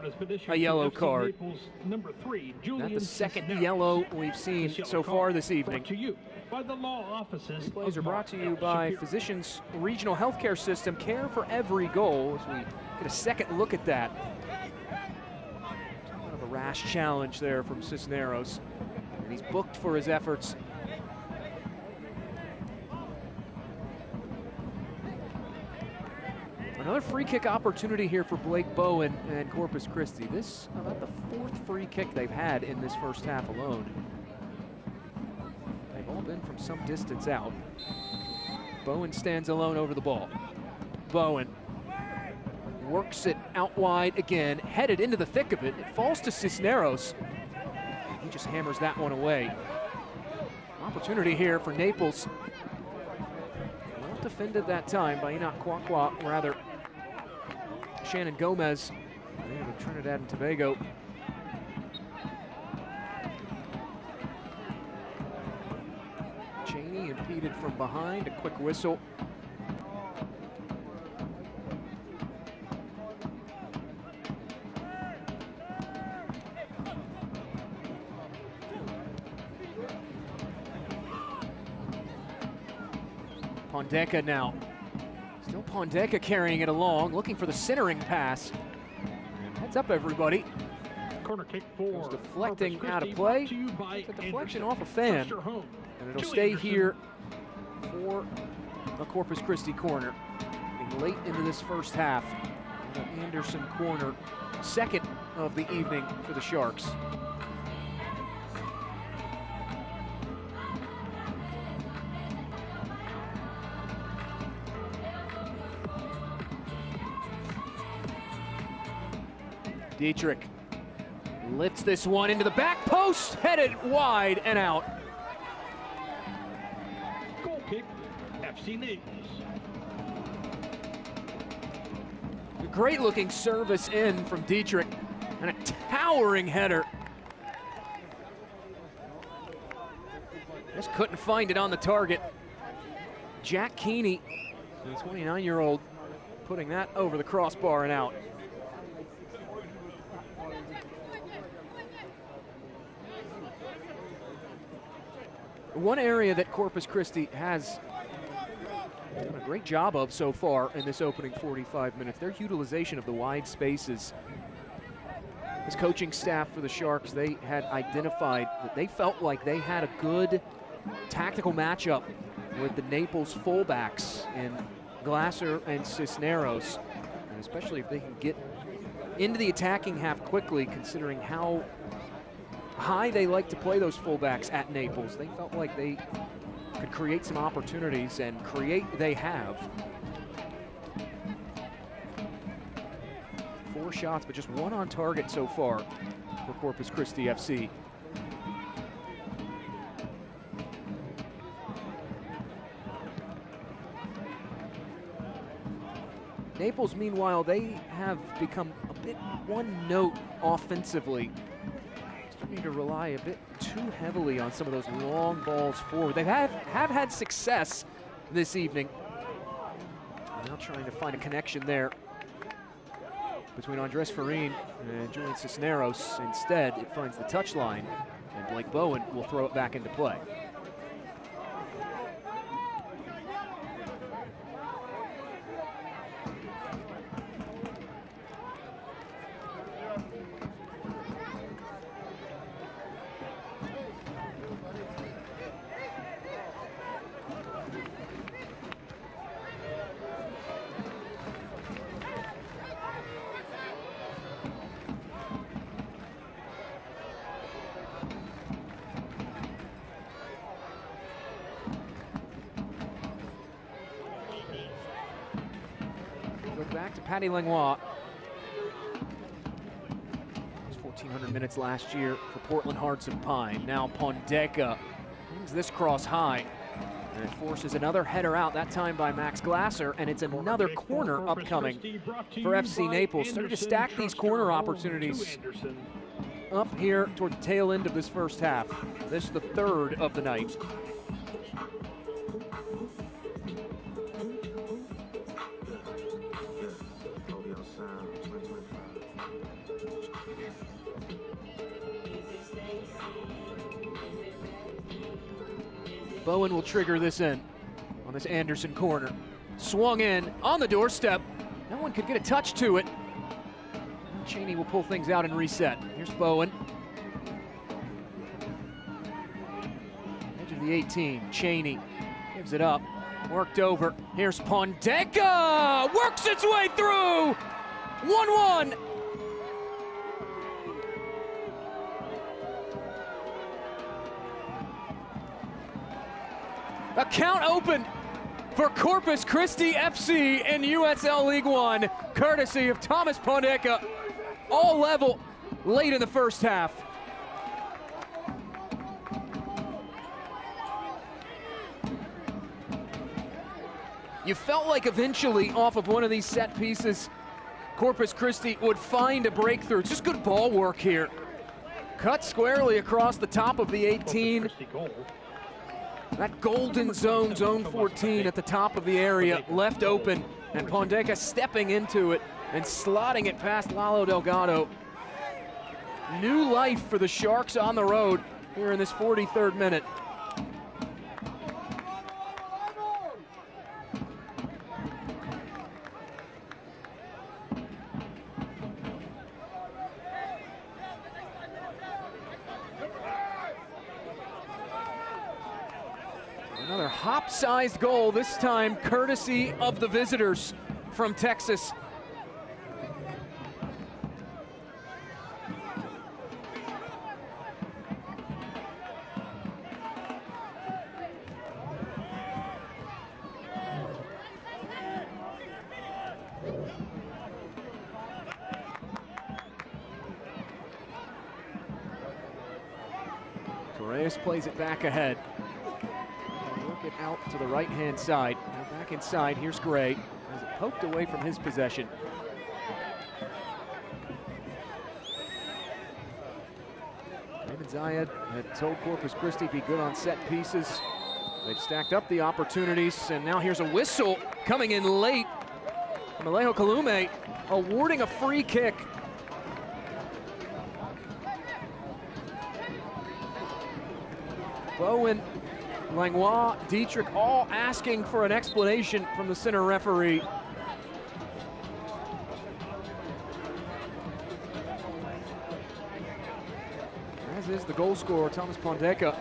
Speaker 1: a yellow card.
Speaker 4: Number 3,
Speaker 1: Not the second yellow we've seen so far this evening.
Speaker 4: To you by the law offices.
Speaker 1: Plays are brought to you by Physicians Regional Healthcare System. Care for every goal. As we get a second look at that. Somewhat of a rash challenge there from Cisneros, and he's booked for his efforts. Another free kick opportunity here for Blake Bowen and Corpus Christi. This about the 4th free kick they've had in this first half alone. They've all been from some distance out. Bowen stands alone over the ball. Bowen works it out wide again, headed into the thick of it. It falls to Cisneros. He just hammers that one away. Opportunity here for Naples. Well defended that time by Enoch Kwakwa, rather Shannon Gomez, native of Trinidad and Tobago. Cheney impeded from behind, a quick whistle. Pondeka now. Still Pondeka carrying it along, looking for the centering pass. And heads up, everybody.
Speaker 4: Corner kick for
Speaker 1: deflecting out of play. It's a deflection off a fan. And it'll stay here for a Corpus Christi corner. Getting late into this first half. An Anderson corner, second of the evening for the Sharks. Dietrich lifts this one into the back post, headed wide and out.
Speaker 4: Goal kick, FC Naples.
Speaker 1: A great looking service in from Dietrich and a towering header. Just couldn't find it on the target. Jack Keeney, the 29-year-old, putting that over the crossbar and out. One area that Corpus Christi has done a great job of so far in this opening 45 minutes, their utilization of the wide spaces. This coaching staff for the Sharks, they had identified that they felt like they had a good tactical matchup with the Naples fullbacks in Glasser and Cisneros, and especially if they can get into the attacking half quickly, considering how high they like to play those fullbacks at Naples. They felt like they could create some opportunities, and create they have. 4 shots, but just 1 on target so far for Corpus Christi FC. Naples, meanwhile, they have become a bit one-note offensively, starting to rely a bit too heavily on some of those long balls forward. They have had success this evening. Now trying to find a connection there between Andres Farin and Julian Cisneros. Instead, it finds the touchline, and Blake Bowen will throw it back into play. Back to Patty Langlois. It was 1,400 minutes last year for Portland Hearts of Pine. Now Pondeka brings this cross high, and it forces another header out, that time by Max Glasser, and it's another corner upcoming for FC Naples. Starting to stack these corner opportunities up here toward the tail end of this first half. This is the 3rd of the night. Bowen will trigger this in on this Anderson corner. Swung in on the doorstep. No one could get a touch to it. Cheney will pull things out and reset. Here's Bowen. Edge of the 18. Cheney gives it up. Worked over. Here's Pondeka. Works its way through. 1-1. A count opened for Corpus Christi FC in USL League One, courtesy of Thomas Pondeka. All level late in the first half. You felt like eventually, off of one of these set pieces, Corpus Christi would find a breakthrough. Just good ball work here. Cut squarely across the top of the 18. That golden zone, zone 14 at the top of the area, left open, and Pondeka stepping into it and slotting it past Lalo Delgado. New life for the Sharks on the road here in this 43rd minute. Another hop-sized goal, this time courtesy of the visitors from Texas. This plays it back ahead. Work it out to the right-hand side. Now back inside, here's Gray. Has it poked away from his possession. Raymond Zayed had told Corpus Christi be good on set pieces. They've stacked up the opportunities, and now here's a whistle coming in late. Alejo Kalume awarding a free kick. Bowen, Langlois, Dietrich all asking for an explanation from the center referee. As is the goal scorer, Thomas Pondeka.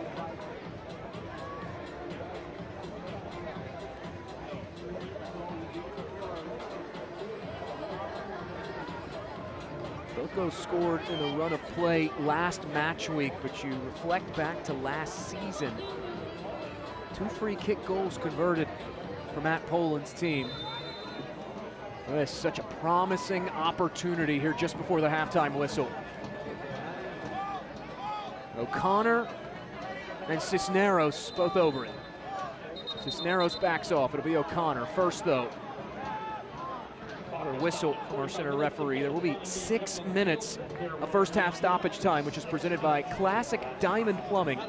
Speaker 1: Both goals scored in the run of play last match week, but you reflect back to last season. 2 free kick goals converted for Matt Poland's team. That is such a promising opportunity here just before the halftime whistle. O'Connor and Cisneros both over it. Cisneros backs off. It'll be O'Connor first, though. Another whistle from our center referee. There will be 6 minutes of first half stoppage time, which is presented by Classic Diamond Plumbing.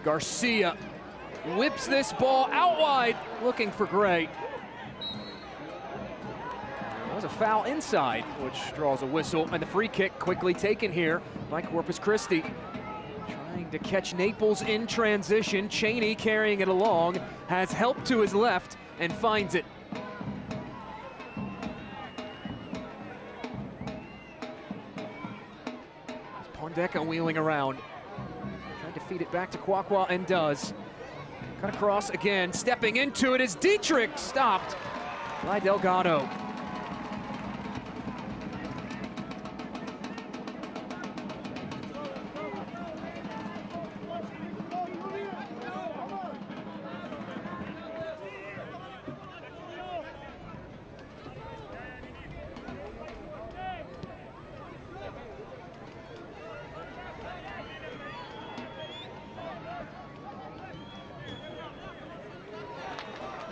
Speaker 1: Garcia whips this ball out wide, looking for Gray. That was a foul inside, which draws a whistle, and the free kick quickly taken here by Corpus Christi. Trying to catch Naples in transition. Cheney carrying it along, has help to his left, and finds it. Pondeka wheeling around. Trying to feed it back to Kwakwa, and does. Cut across again, stepping into it is Dietrich, stopped by Delgado.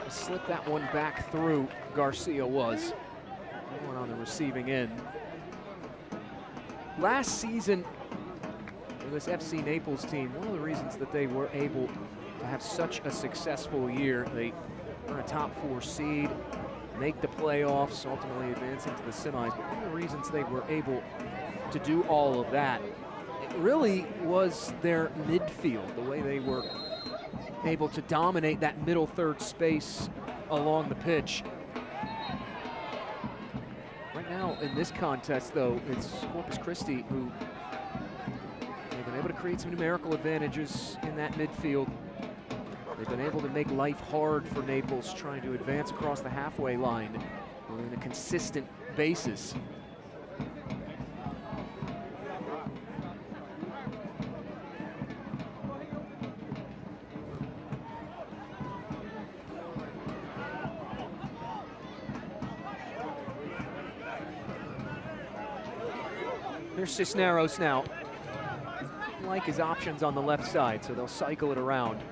Speaker 1: Slip that one back through, Garcia was. One on the receiving end. Last season, for this FC Naples team, one of the reasons that they were able to have such a successful year, they earn a top 4 seed, make the playoffs, ultimately advancing to the semis, but one of the reasons they were able to do all of that, it really was their midfield, the way they were able to dominate that middle third space along the pitch. Right now in this contest, though, it's Corpus Christi who they've been able to create some numerical advantages in that midfield. They've been able to make life hard for Naples trying to advance across the halfway line on a consistent basis. Here's Cisneros now. Like his options on the left side, so they'll cycle it around.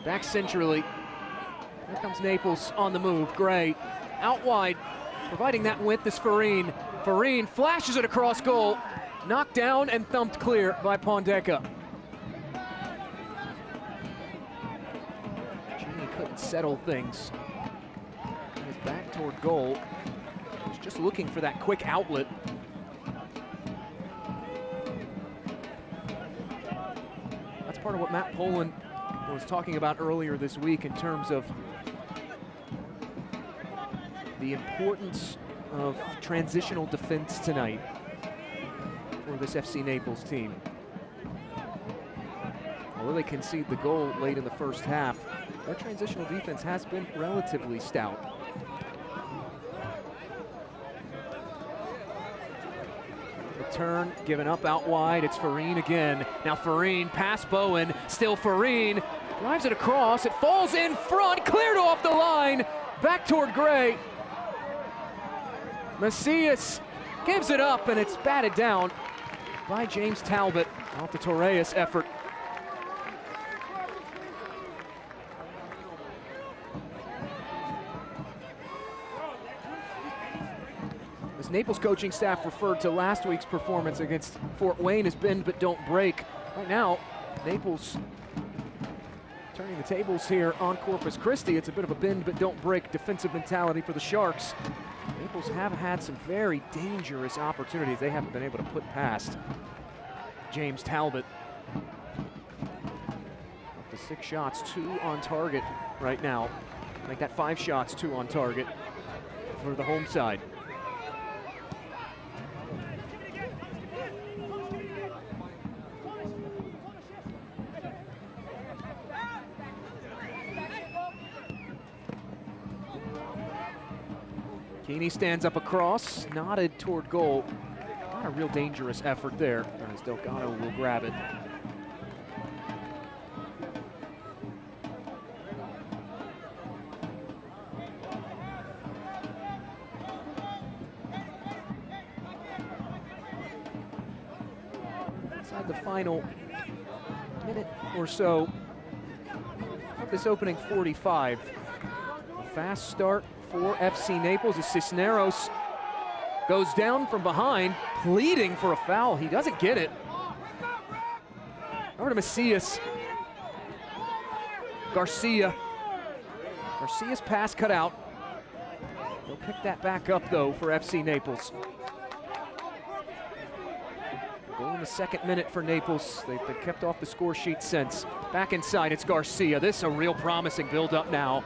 Speaker 1: Back centrally. Here comes Naples on the move. Gray out wide, providing that width is Farine. Farine flashes it across goal. Knocked down and thumped clear by Pondeka. Couldn't settle things. He's back toward goal. He's just looking for that quick outlet. That's part of what Matt Poland was talking about earlier this week in terms of the importance of transitional defense tonight for this FC Naples team. Although they concede the goal late in the first half, their transitional defense has been relatively stout. turn given up out wide. It's Farine again. Now Farine, past Bowen, still Farine. Drives it across, it falls in front, cleared off the line. Back toward Gray. Macias gives it up, and it's batted down by James Talbot off the Torres effort. As Naples coaching staff referred to last week's performance against Fort Wayne as bend but don't break. Right now, Naples turning the tables here on Corpus Christi. It's a bit of a bend but don't break defensive mentality for the Sharks. Naples have had some very dangerous opportunities they haven't been able to put past James Talbot. Up to 6 shots, 2 on target right now. Make that 5 shots, 2 on target for the home side. Keeney stands up across, nodded toward goal. Not a real dangerous effort there, as Delgado will grab it. Inside the final minute or so of this opening 45. A fast start for FC Naples as Cisneros goes down from behind, pleading for a foul. He doesn't get it. Over to Macias. Garcia's pass cut out. They'll pick that back up, though, for FC Naples. Goal in the 2nd minute for Naples. They've been kept off the score sheet since. Back inside, it's Garcia. This is a real promising build-up now.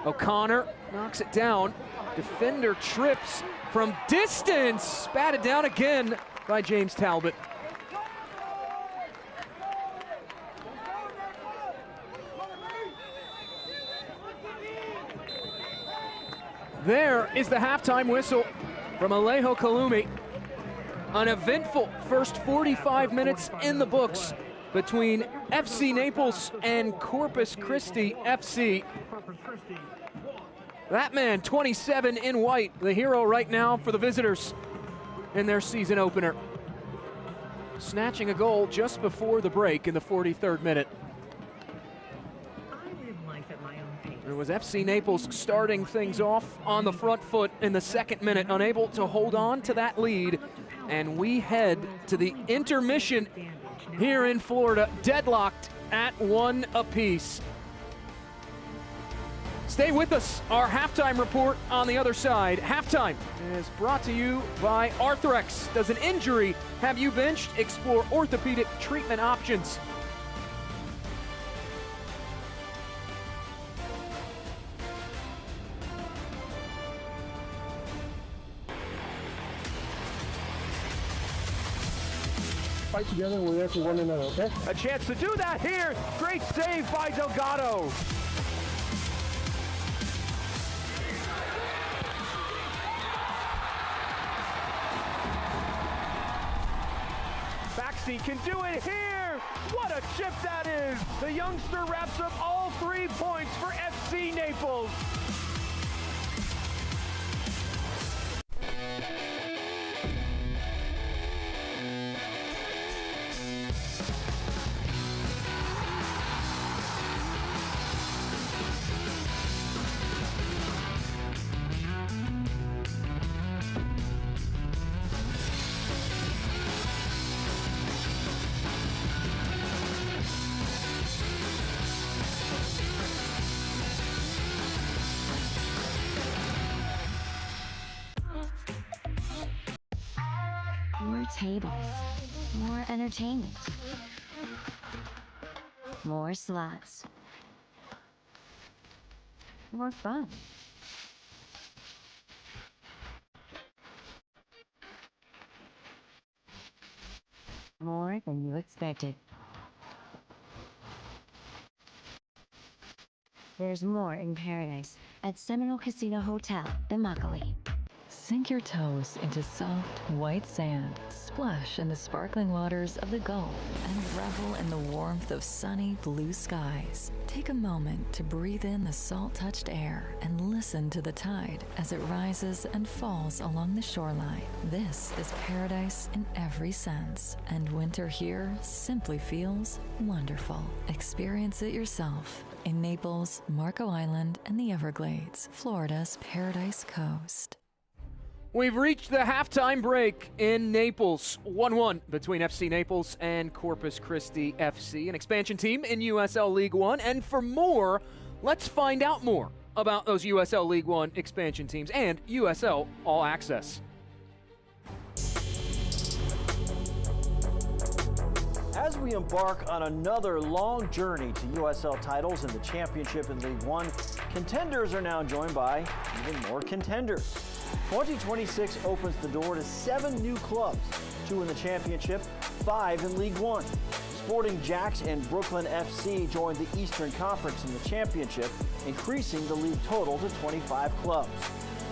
Speaker 1: O'Connor knocks it down. Defender trips from distance. Batted down again by James Talbot. There is the halftime whistle from Alejo Kalumi. An eventful first 45 minutes in the books between FC Naples and Corpus Christi FC. That man, 27 in white, the hero right now for the visitors in their season opener. Snatching a goal just before the break in the 43rd minute. It was FC Naples starting things off on the front foot in the 2nd minute, unable to hold on to that lead. And we head to the intermission here in Florida, deadlocked at 1 apiece. Stay with us. Our halftime report on the other side. Halftime is brought to you by Arthrex. Does an injury have you benched? Explore orthopedic treatment options.
Speaker 5: Fight together, we're there for one another, okay?
Speaker 6: A chance to do that here. Great save by Delgado. Baxi can do it here. What a chip that is. The youngster wraps up all 3 points for FC Naples.
Speaker 7: More tables, more entertainment, more slots, more fun. More than you expected. There's more in paradise at Seminole Casino Hotel in Immokalee.
Speaker 3: Sink your toes into soft, white sand, splash in the sparkling waters of the Gulf, and revel in the warmth of sunny, blue skies. Take a moment to breathe in the salt-touched air and listen to the tide as it rises and falls along the shoreline. This is paradise in every sense, and winter here simply feels wonderful. Experience it yourself in Naples, Marco Island, and the Everglades, Florida's Paradise Coast.
Speaker 1: We've reached the halftime break in Naples. 1-1 between FC Naples and Corpus Christi FC, an expansion team in USL League One. And for more, let's find out more about those USL League One expansion teams and USL All Access.
Speaker 8: As we embark on another long journey to USL titles in the Championship and League One, contenders are now joined by even more contenders. 2026 opens the door to 7 new clubs, 2 in the Championship, 5 in League One. Sporting Jacks and Brooklyn FC joined the Eastern Conference in the Championship, increasing the league total to 25 clubs.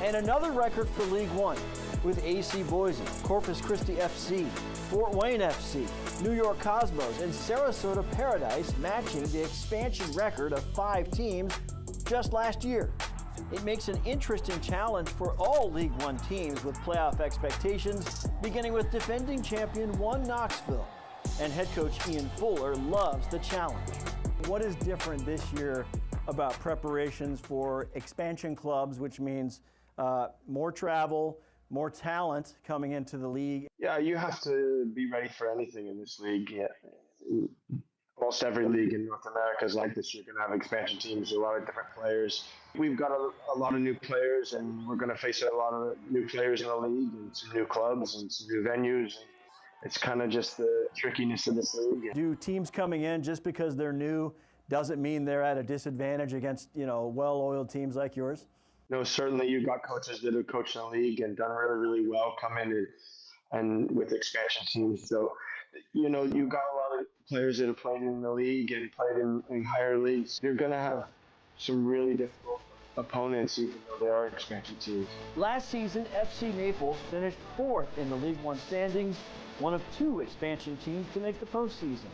Speaker 8: And another record for League One, with AC Boise, Corpus Christi FC, Fort Wayne FC, New York Cosmos, and Sarasota Paradise matching the expansion record of 5 teams just last year. It makes an interesting challenge for all League One teams with playoff expectations, beginning with defending champion One Knoxville. And head coach Ian Fuller loves the challenge.
Speaker 9: What is different this year about preparations for expansion clubs, which means more travel, more talent coming into the league?
Speaker 10: Yeah, you have to be ready for anything in this league. Yeah. Almost every league in North America is like this. You're going to have expansion teams, a lot of different players. We've got a lot of new players, and we're going to face a lot of new players in the league, and some new clubs and some new venues. It's kind of just the trickiness of this league.
Speaker 9: Do teams coming in just because they're new doesn't mean they're at a disadvantage against, well-oiled teams like yours?
Speaker 10: No, certainly you've got coaches that have coached in the league and done really, really well come in and with expansion teams. So, you've got a lot of players that have played in the league and played in higher leagues. You're going to have some really difficult opponents, even though they are expansion teams.
Speaker 8: Last season, FC Naples finished 4th in the League One standings, one of 2 expansion teams to make the postseason.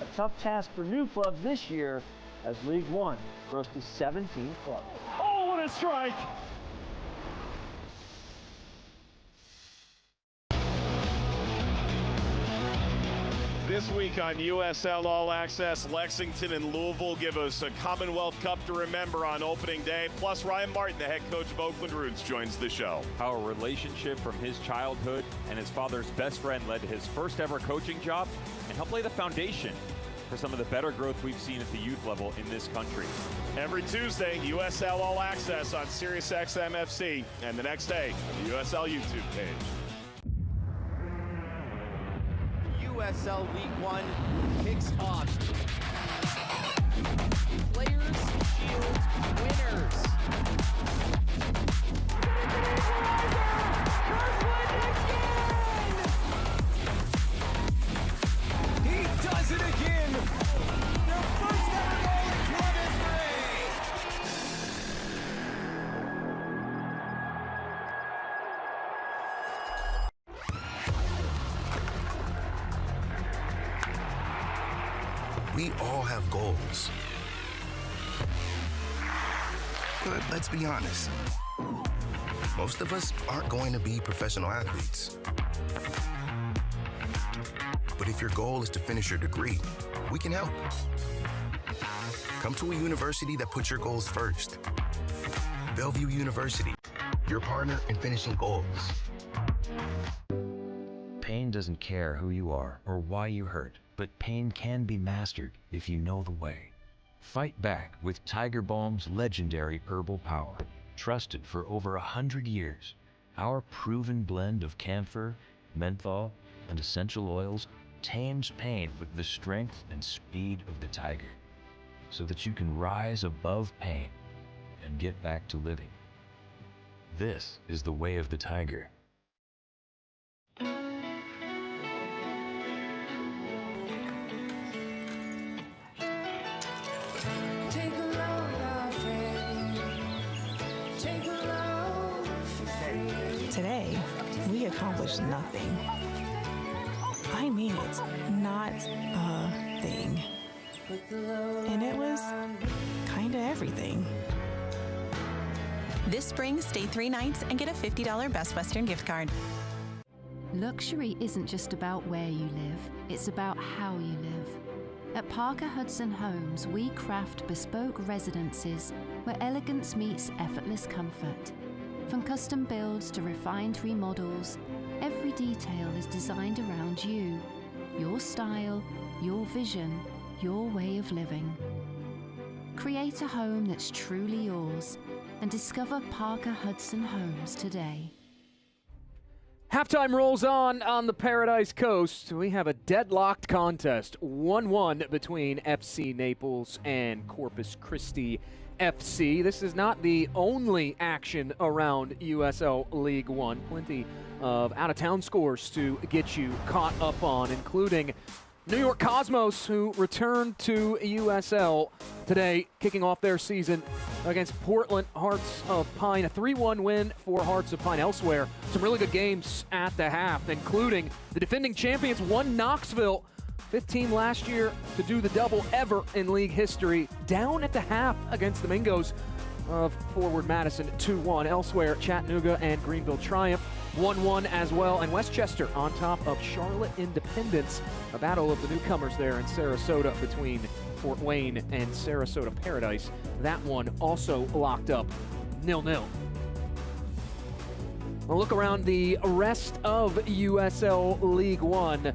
Speaker 8: A tough task for new clubs this year as League One grows to 17 clubs.
Speaker 6: Oh, what a strike!
Speaker 11: This week on USL All Access, Lexington and Louisville give us a Commonwealth Cup to remember on opening day. Plus, Ryan Martin, the head coach of Oakland Roots, joins the show.
Speaker 12: How a relationship from his childhood and his father's best friend led to his first ever coaching job and helped lay the foundation for some of the better growth we've seen at the youth level in this country.
Speaker 11: Every Tuesday, USL All Access on SiriusXM FC, and the next day on the USL YouTube page.
Speaker 13: USL League One kicks off. Players Shield winners. He does it again. Their first ever goal in club history.
Speaker 14: We all have goals. But let's be honest. Most of us aren't going to be professional athletes. But if your goal is to finish your degree, we can help. Come to a university that puts your goals first. Bellevue University, your partner in finishing goals.
Speaker 15: Pain doesn't care who you are or why you hurt, but pain can be mastered if you know the way. Fight back with Tiger Balm's legendary herbal power. Trusted for over 100 years, our proven blend of camphor, menthol, and essential oils tames pain with the strength and speed of the tiger, so that you can rise above pain and get back to living. This is the way of the tiger.
Speaker 16: Today, we accomplished nothing. I mean it, not a thing. And it was kinda everything.
Speaker 17: This spring, stay 3 nights and get a $50 Best Western gift card.
Speaker 2: Luxury isn't just about where you live, it's about how you live. At Parker Hudson Homes, we craft bespoke residences where elegance meets effortless comfort. From custom builds to refined remodels, every detail is designed around you, your style, your vision, your way of living. Create a home that's truly yours and discover Parker Hudson Homes today.
Speaker 1: Halftime rolls on the Paradise Coast. We have a deadlocked contest, 1-1 between FC Naples and Corpus Christi FC. This is not the only action around USL League One. Plenty of out-of-town scores to get you caught up on, including New York Cosmos, who returned to USL today, kicking off their season against Portland Hearts of Pine. A 3-1 win for Hearts of Pine. Elsewhere, some really good games at the half, including the defending champions won Knoxville, 5th team last year to do the double ever in league history, down at the half against the Mingos of Forward Madison 2-1. Elsewhere, Chattanooga and Greenville triumph 1-1 as well, and Westchester on top of Charlotte Independence, a battle of the newcomers there in Sarasota between Fort Wayne and Sarasota Paradise. That one also locked up 0-0. A look around the rest of USL League One.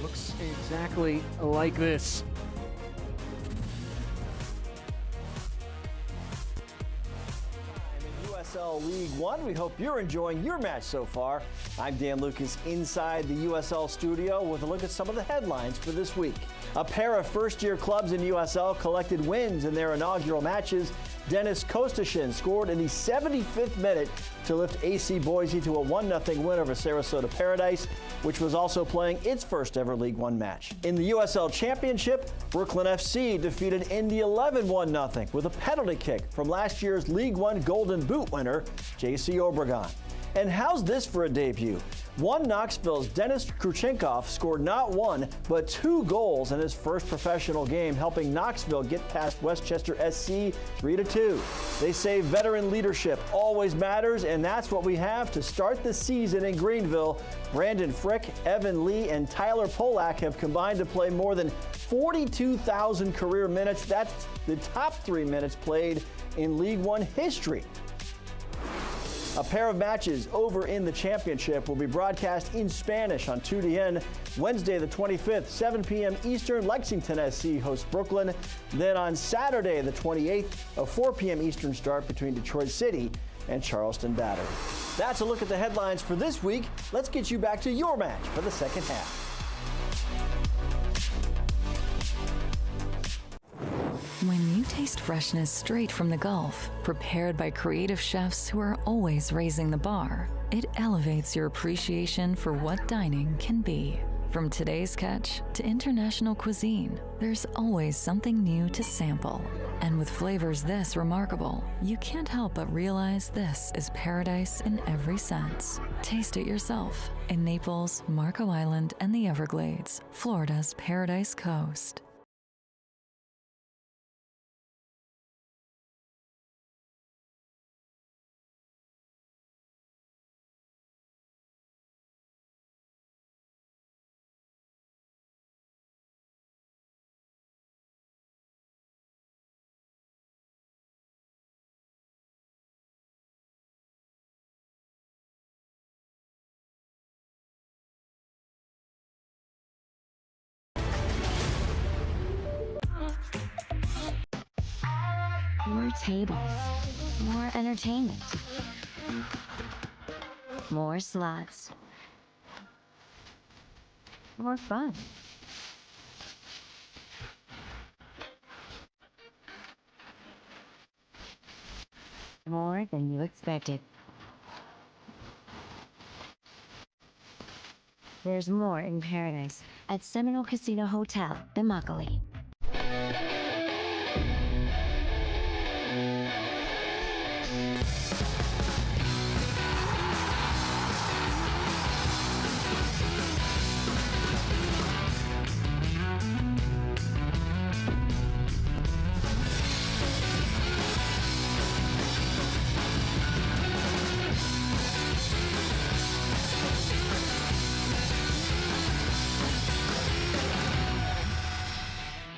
Speaker 1: Looks exactly like this.
Speaker 8: USL League One. We hope you're enjoying your match so far. I'm Dan Lucas inside the USL studio with a look at some of the headlines for this week. A pair of first-year clubs in USL collected wins in their inaugural matches. Dennis Kostashin scored in the 75th minute to lift AC Boise to a 1-0 win over Sarasota Paradise, which was also playing its first ever League One match. In the USL Championship, Brooklyn FC defeated Indy 11 1-0 with a penalty kick from last year's League One Golden Boot winner, JC Obregon. And how's this for a debut? One Knoxville's Denis Kruchenkov scored not 1, but 2 goals in his first professional game, helping Knoxville get past Westchester SC 3-2. They say veteran leadership always matters, and that's what we have to start the season in Greenville. Brandon Frick, Evan Lee, and Tyler Polak have combined to play more than 42,000 career minutes. That's the top 3 minutes played in League One history. A pair of matches over in the championship will be broadcast in Spanish on 2DN Wednesday the 25th, 7 p.m. Eastern. Lexington SC hosts Brooklyn. Then on Saturday the 28th, a 4 p.m. Eastern start between Detroit City and Charleston Battery. That's a look at the headlines for this week. Let's get you back to your match for the second half.
Speaker 3: When you taste freshness straight from the Gulf, prepared by creative chefs who are always raising the bar, it elevates your appreciation for what dining can be. From today's catch to international cuisine, there's always something new to sample. And with flavors this remarkable, you can't help but realize this is paradise in every sense. Taste it yourself in Naples, Marco Island, and the Everglades, Florida's Paradise Coast.
Speaker 7: More tables, more entertainment, more slots, more fun. More than you expected. There's more in paradise at Seminole Casino Hotel, Immokalee.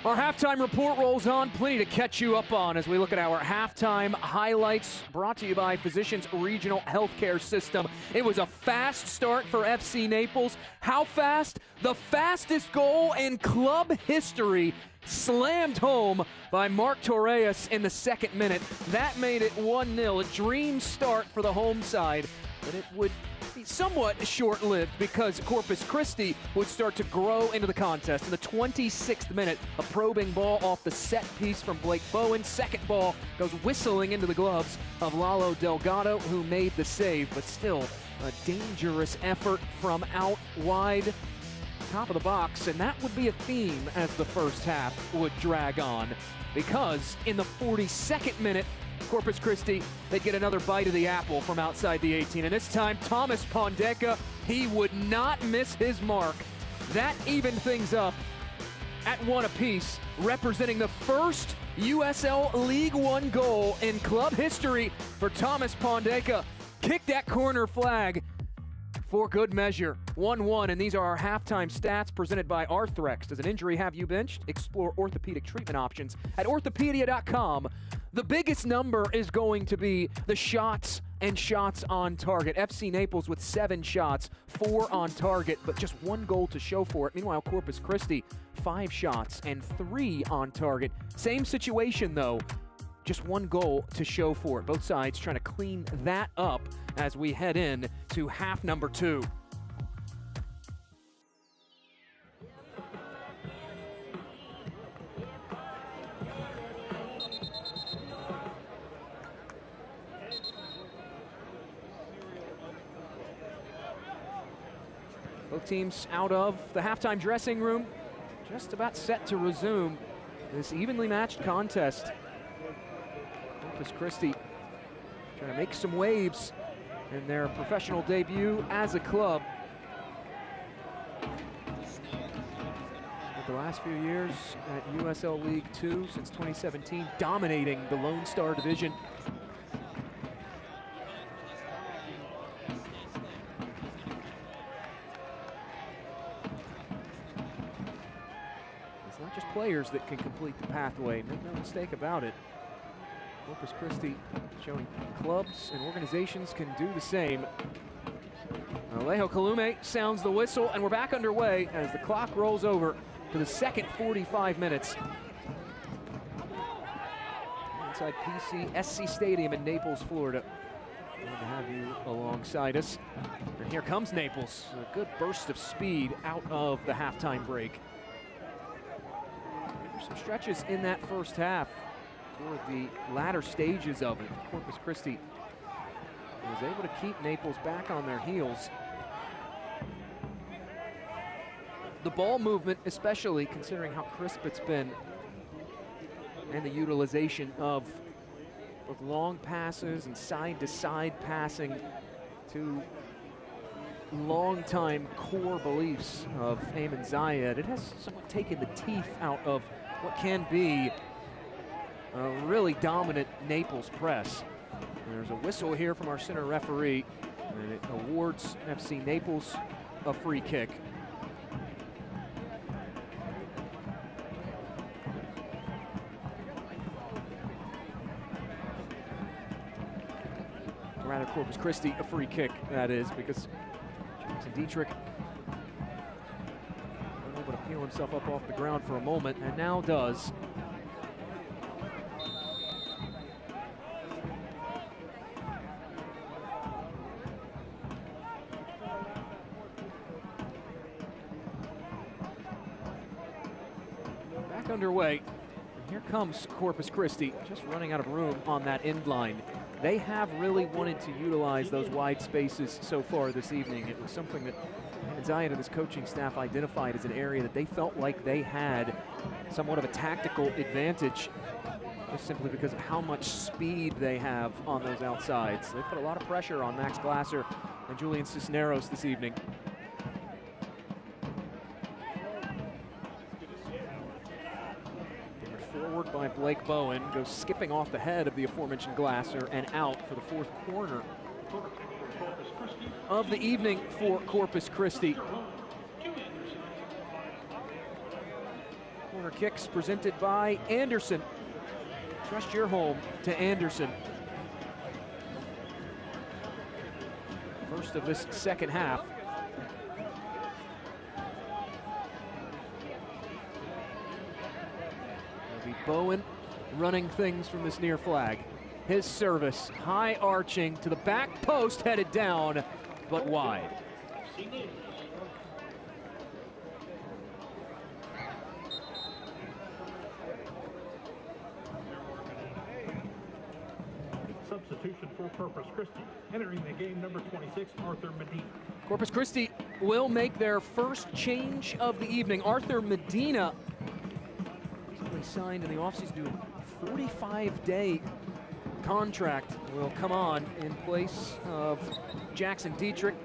Speaker 1: Our halftime report rolls on. Plenty to catch you up on as we look at our halftime highlights, brought to you by Physicians Regional Healthcare System. It was a fast start for FC Naples. How fast? The fastest goal in club history, slammed home by Mark Torres in the 2nd minute. That made it 1-0, a dream start for the home side, but it would be somewhat short-lived because Corpus Christi would start to grow into the contest. In the 26th minute, a probing ball off the set piece from Blake Bowen. Second ball goes whistling into the gloves of Lalo Delgado, who made the save, but still a dangerous effort from out wide, top of the box, and that would be a theme as the first half would drag on, because in the 42nd minute, Corpus Christi, they'd get another bite of the apple from outside the 18, and this time Thomas Pondeka, he would not miss his mark. That evened things up at 1 apiece, representing the first USL League One goal in club history for Thomas Pondeka. Kicked that corner flag for good measure. 1-1, and these are our halftime stats presented by Arthrex. Does an injury have you benched? Explore orthopedic treatment options at orthopedia.com. The biggest number is going to be the shots and shots on target. FC Naples with 7 shots, 4 on target, but just 1 goal to show for it. Meanwhile, Corpus Christi, 5 shots and 3 on target. Same situation, though. Just 1 goal to show for it. Both sides trying to clean that up as we head in to half number 2. Both teams out of the halftime dressing room, just about set to resume this evenly matched contest. Corpus Christi trying to make some waves in their professional debut as a club. With the last few years at USL League Two since 2017, dominating the Lone Star division. It's not just players that can complete the pathway, make no mistake about it. Corpus Christi showing clubs and organizations can do the same. Alejo Kalume sounds the whistle, and we're back underway as the clock rolls over to the second 45 minutes. Inside PCSC Stadium in Naples, Florida. Good to have you alongside us. And here comes Naples, a good burst of speed out of the halftime break. There's some stretches in that first half. For the latter stages of it, Corpus Christi was able to keep Naples back on their heels. The ball movement, especially considering how crisp it's been, and the utilization of both long passes and side-to-side passing to long-time core beliefs of Ayman Zayed. It has somewhat taken the teeth out of what can be a really dominant Naples press. There's a whistle here from our center referee, and it awards FC Naples a free kick. Rather, Corpus Christi a free kick, that is, because Jackson Dietrich unable to peel himself up off the ground for a moment, and now does. Underway. And here comes Corpus Christi, just running out of room on that end line. They have really wanted to utilize those wide spaces so far this evening. It was something that Zayed and his coaching staff identified as an area that they felt like they had somewhat of a tactical advantage, just simply because of how much speed they have on those outsides. They put a lot of pressure on Max Glasser and Julian Cisneros this evening. Forward by Blake Bowen, goes skipping off the head of the aforementioned Glasser and out for the 4th corner of the evening for Corpus Christi. Corner Corner kicks presented by Anderson. Trust your home to Anderson. First of this second half. It'll be Bowen running things from this near flag. His service, high arching to the back post, headed down, but wide.
Speaker 4: Substitution for Corpus Christi. Entering the game, number 26, Arthur Medina.
Speaker 1: Corpus Christi will make their first change of the evening. Arthur Medina recently signed in the offseason to a 45-day contract, will come on in place of Jackson Dietrich.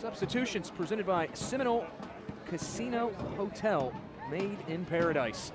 Speaker 1: Substitutions presented by Seminole Casino Hotel, made in paradise.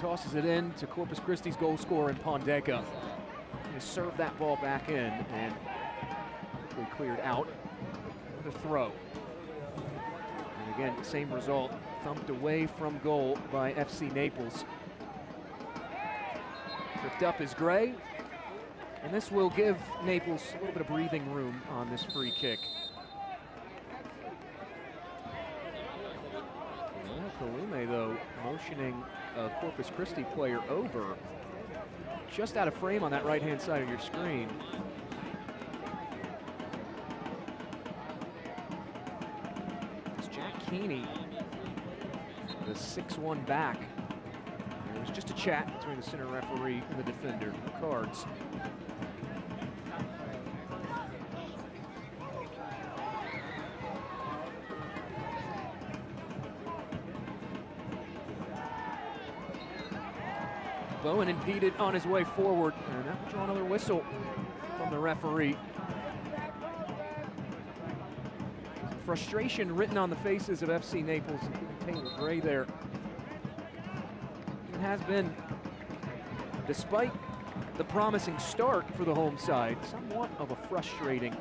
Speaker 1: Tosses it in to Corpus Christi's goal scorer in Pondeka. He served that ball back in and quickly cleared out with a throw. And again, same result, thumped away from goal by FC Naples. Tripped up is Gray, and this will give Naples a little bit of breathing room on this free kick. Kalume, though, motioning a Corpus Christi player over, just out of frame on that right-hand side of your screen. It's Jack Keeney, the 6'1" back. There was just a chat between the center referee and the defender. No cards. Bowen impeded on his way forward, and that will draw another whistle from the referee. Some frustration written on the faces of FC Naples, including Taylor Gray there. It has been, despite the promising start for the home side, somewhat of a frustrating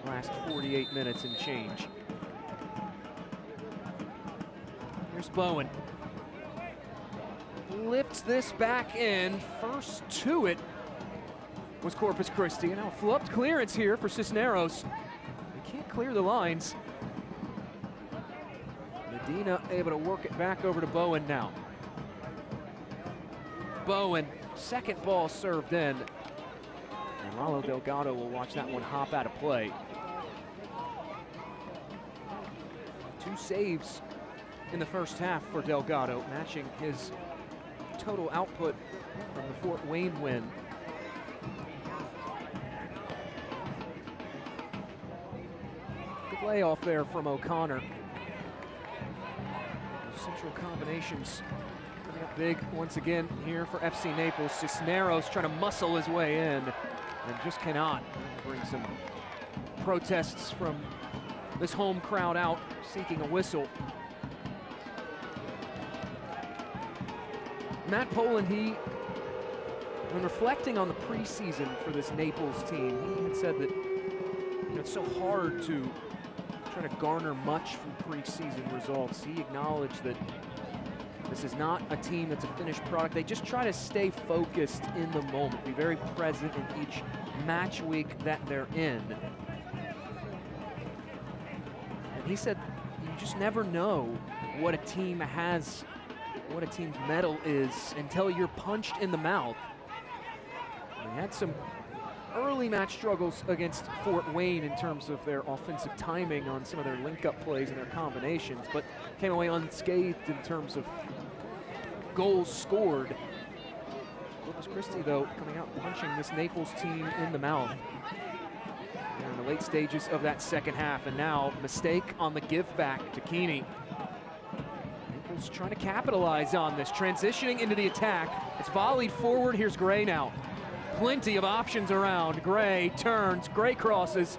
Speaker 1: last 48 minutes and change. Here's Bowen. Lifts this back in. First to it was Corpus Christi. And now a flubbed clearance here for Cisneros. They can't clear the lines. Medina able to work it back over to Bowen now. Bowen, second ball served in. And Lalo Delgado will watch that one hop out of play. 2 saves in the first half for Delgado, matching his total output from the Fort Wayne win. Good layoff there from O'Connor. Central combinations coming up big once again here for FC Naples. Cisneros trying to muscle his way in and just cannot. Bring some protests from this home crowd out, seeking a whistle. Matt Poland, when reflecting on the preseason for this Naples team, he had said that it's so hard to try to garner much from preseason results. He acknowledged that this is not a team that's a finished product. They just try to stay focused in the moment, be very present in each match week that they're in. And he said, you just never know what a team has, what a team's mettle is until you're punched in the mouth. They had some early match struggles against Fort Wayne in terms of their offensive timing on some of their link-up plays and their combinations, but came away unscathed in terms of goals scored. Corpus Christi, though, coming out punching this Naples team in the mouth. They're in the late stages of that second half, and now mistake on the give back to Keeney. Naples trying to capitalize on this, transitioning into the attack. It's volleyed forward. Here's Gray now. Plenty of options around. Gray turns, Gray crosses.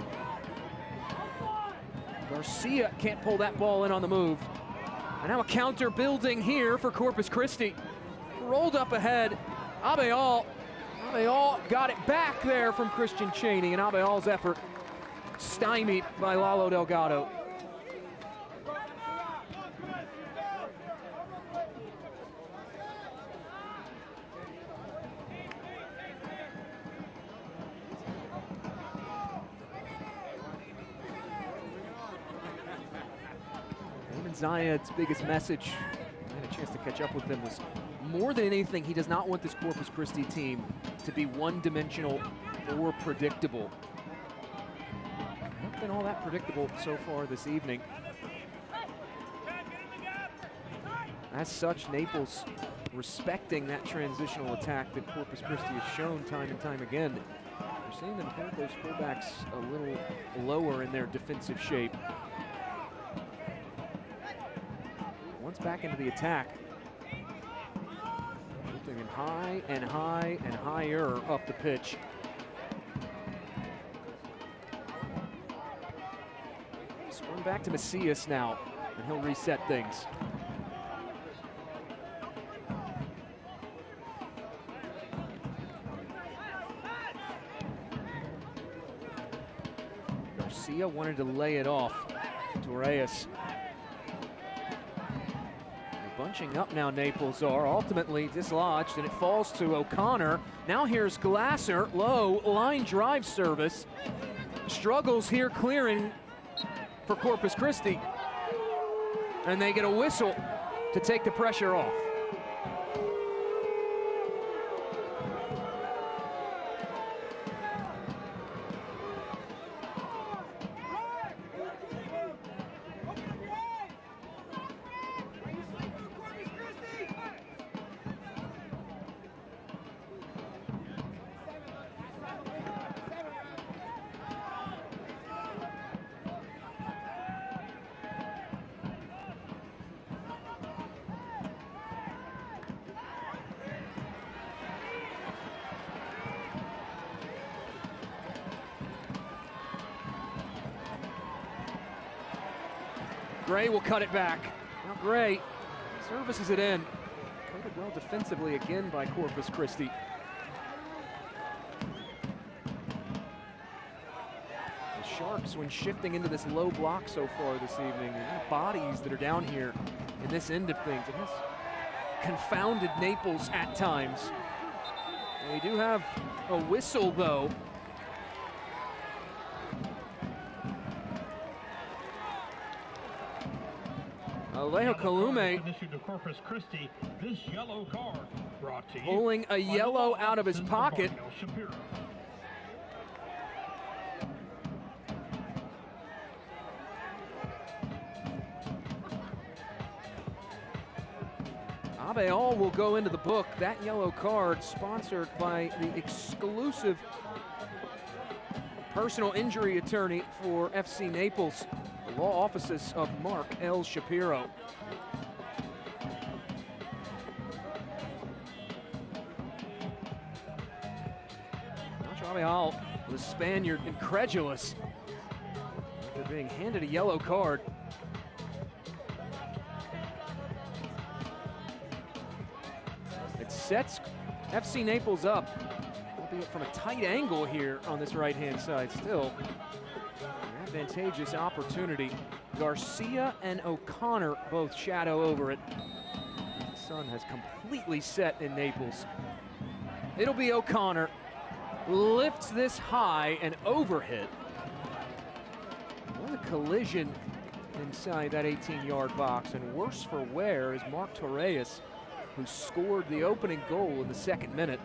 Speaker 1: Garcia can't pull that ball in on the move. And now a counter building here for Corpus Christi. Rolled up ahead. Abeal got it back there from Christian Cheney, and Abeal's effort stymied by Lalo Delgado. Zayed's biggest message, I had a chance to catch up with him, was more than anything, he does not want this Corpus Christi team to be one-dimensional or predictable. Haven't been all that predictable so far this evening. As such, Naples respecting that transitional attack that Corpus Christi has shown time and time again. We're seeing them hold those fullbacks a little lower in their defensive shape. Once back into the attack. Lifting him high and high and higher up the pitch. Spun back to Macias now, and he'll reset things. Garcia wanted to lay it off to Reyes. Bunching up now, Naples are ultimately dislodged, and it falls to O'Connor. Now here's Glasser, low line drive service. Struggles here clearing for Corpus Christi. And they get a whistle to take the pressure off. Gray will cut it back. Now Gray services it in. Covered well defensively again by Corpus Christi. The Sharks, when shifting into this low block so far this evening, and the bodies that are down here in this end of things, it has confounded Naples at times. And we do have a whistle, though. Alejo Kalume pulling a yellow out of his pocket. Abeal will go into the book. That yellow card sponsored by the exclusive personal injury attorney for FC Naples, the law offices of Mark L. Shapiro. Nacho Abeal, the Spaniard, incredulous after being handed a yellow card. It sets FC Naples up, albeit from a tight angle here on this right-hand side. Still, an advantageous opportunity. Garcia and O'Connor both shadow over it. The sun has completely set in Naples. It'll be O'Connor. Lifts this high and overhit. What a collision inside that 18-yard box, and worse for wear is Mark Torres, who scored the opening goal in the second minute.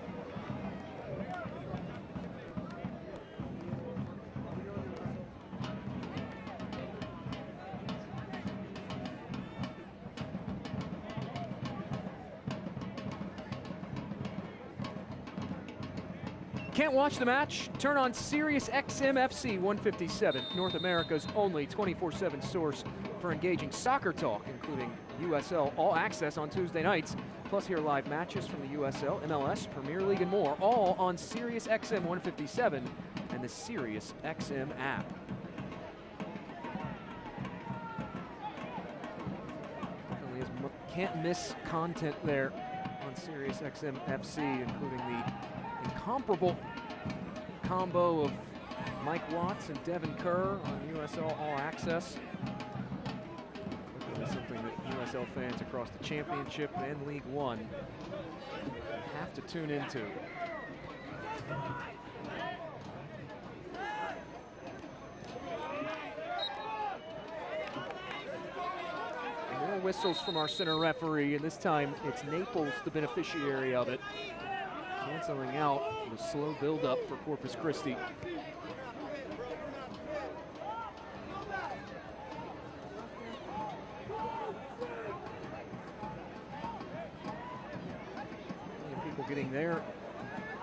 Speaker 1: Can't watch the match? Turn on Sirius XM FC 157, North America's only 24/7 source for engaging soccer talk, including USL All Access on Tuesday nights, plus hear live matches from the USL, MLS, Premier League, and more, all on Sirius XM 157 and the Sirius XM app. Definitely is can't miss content there on Sirius XM FC, including the incomparable combo of Mike Watts and Devin Kerr on USL All Access. That's something that USL fans across the Championship and League One have to tune into. More whistles from our center referee, and this time it's Naples the beneficiary of it, canceling out the slow build-up for Corpus Christi. People getting their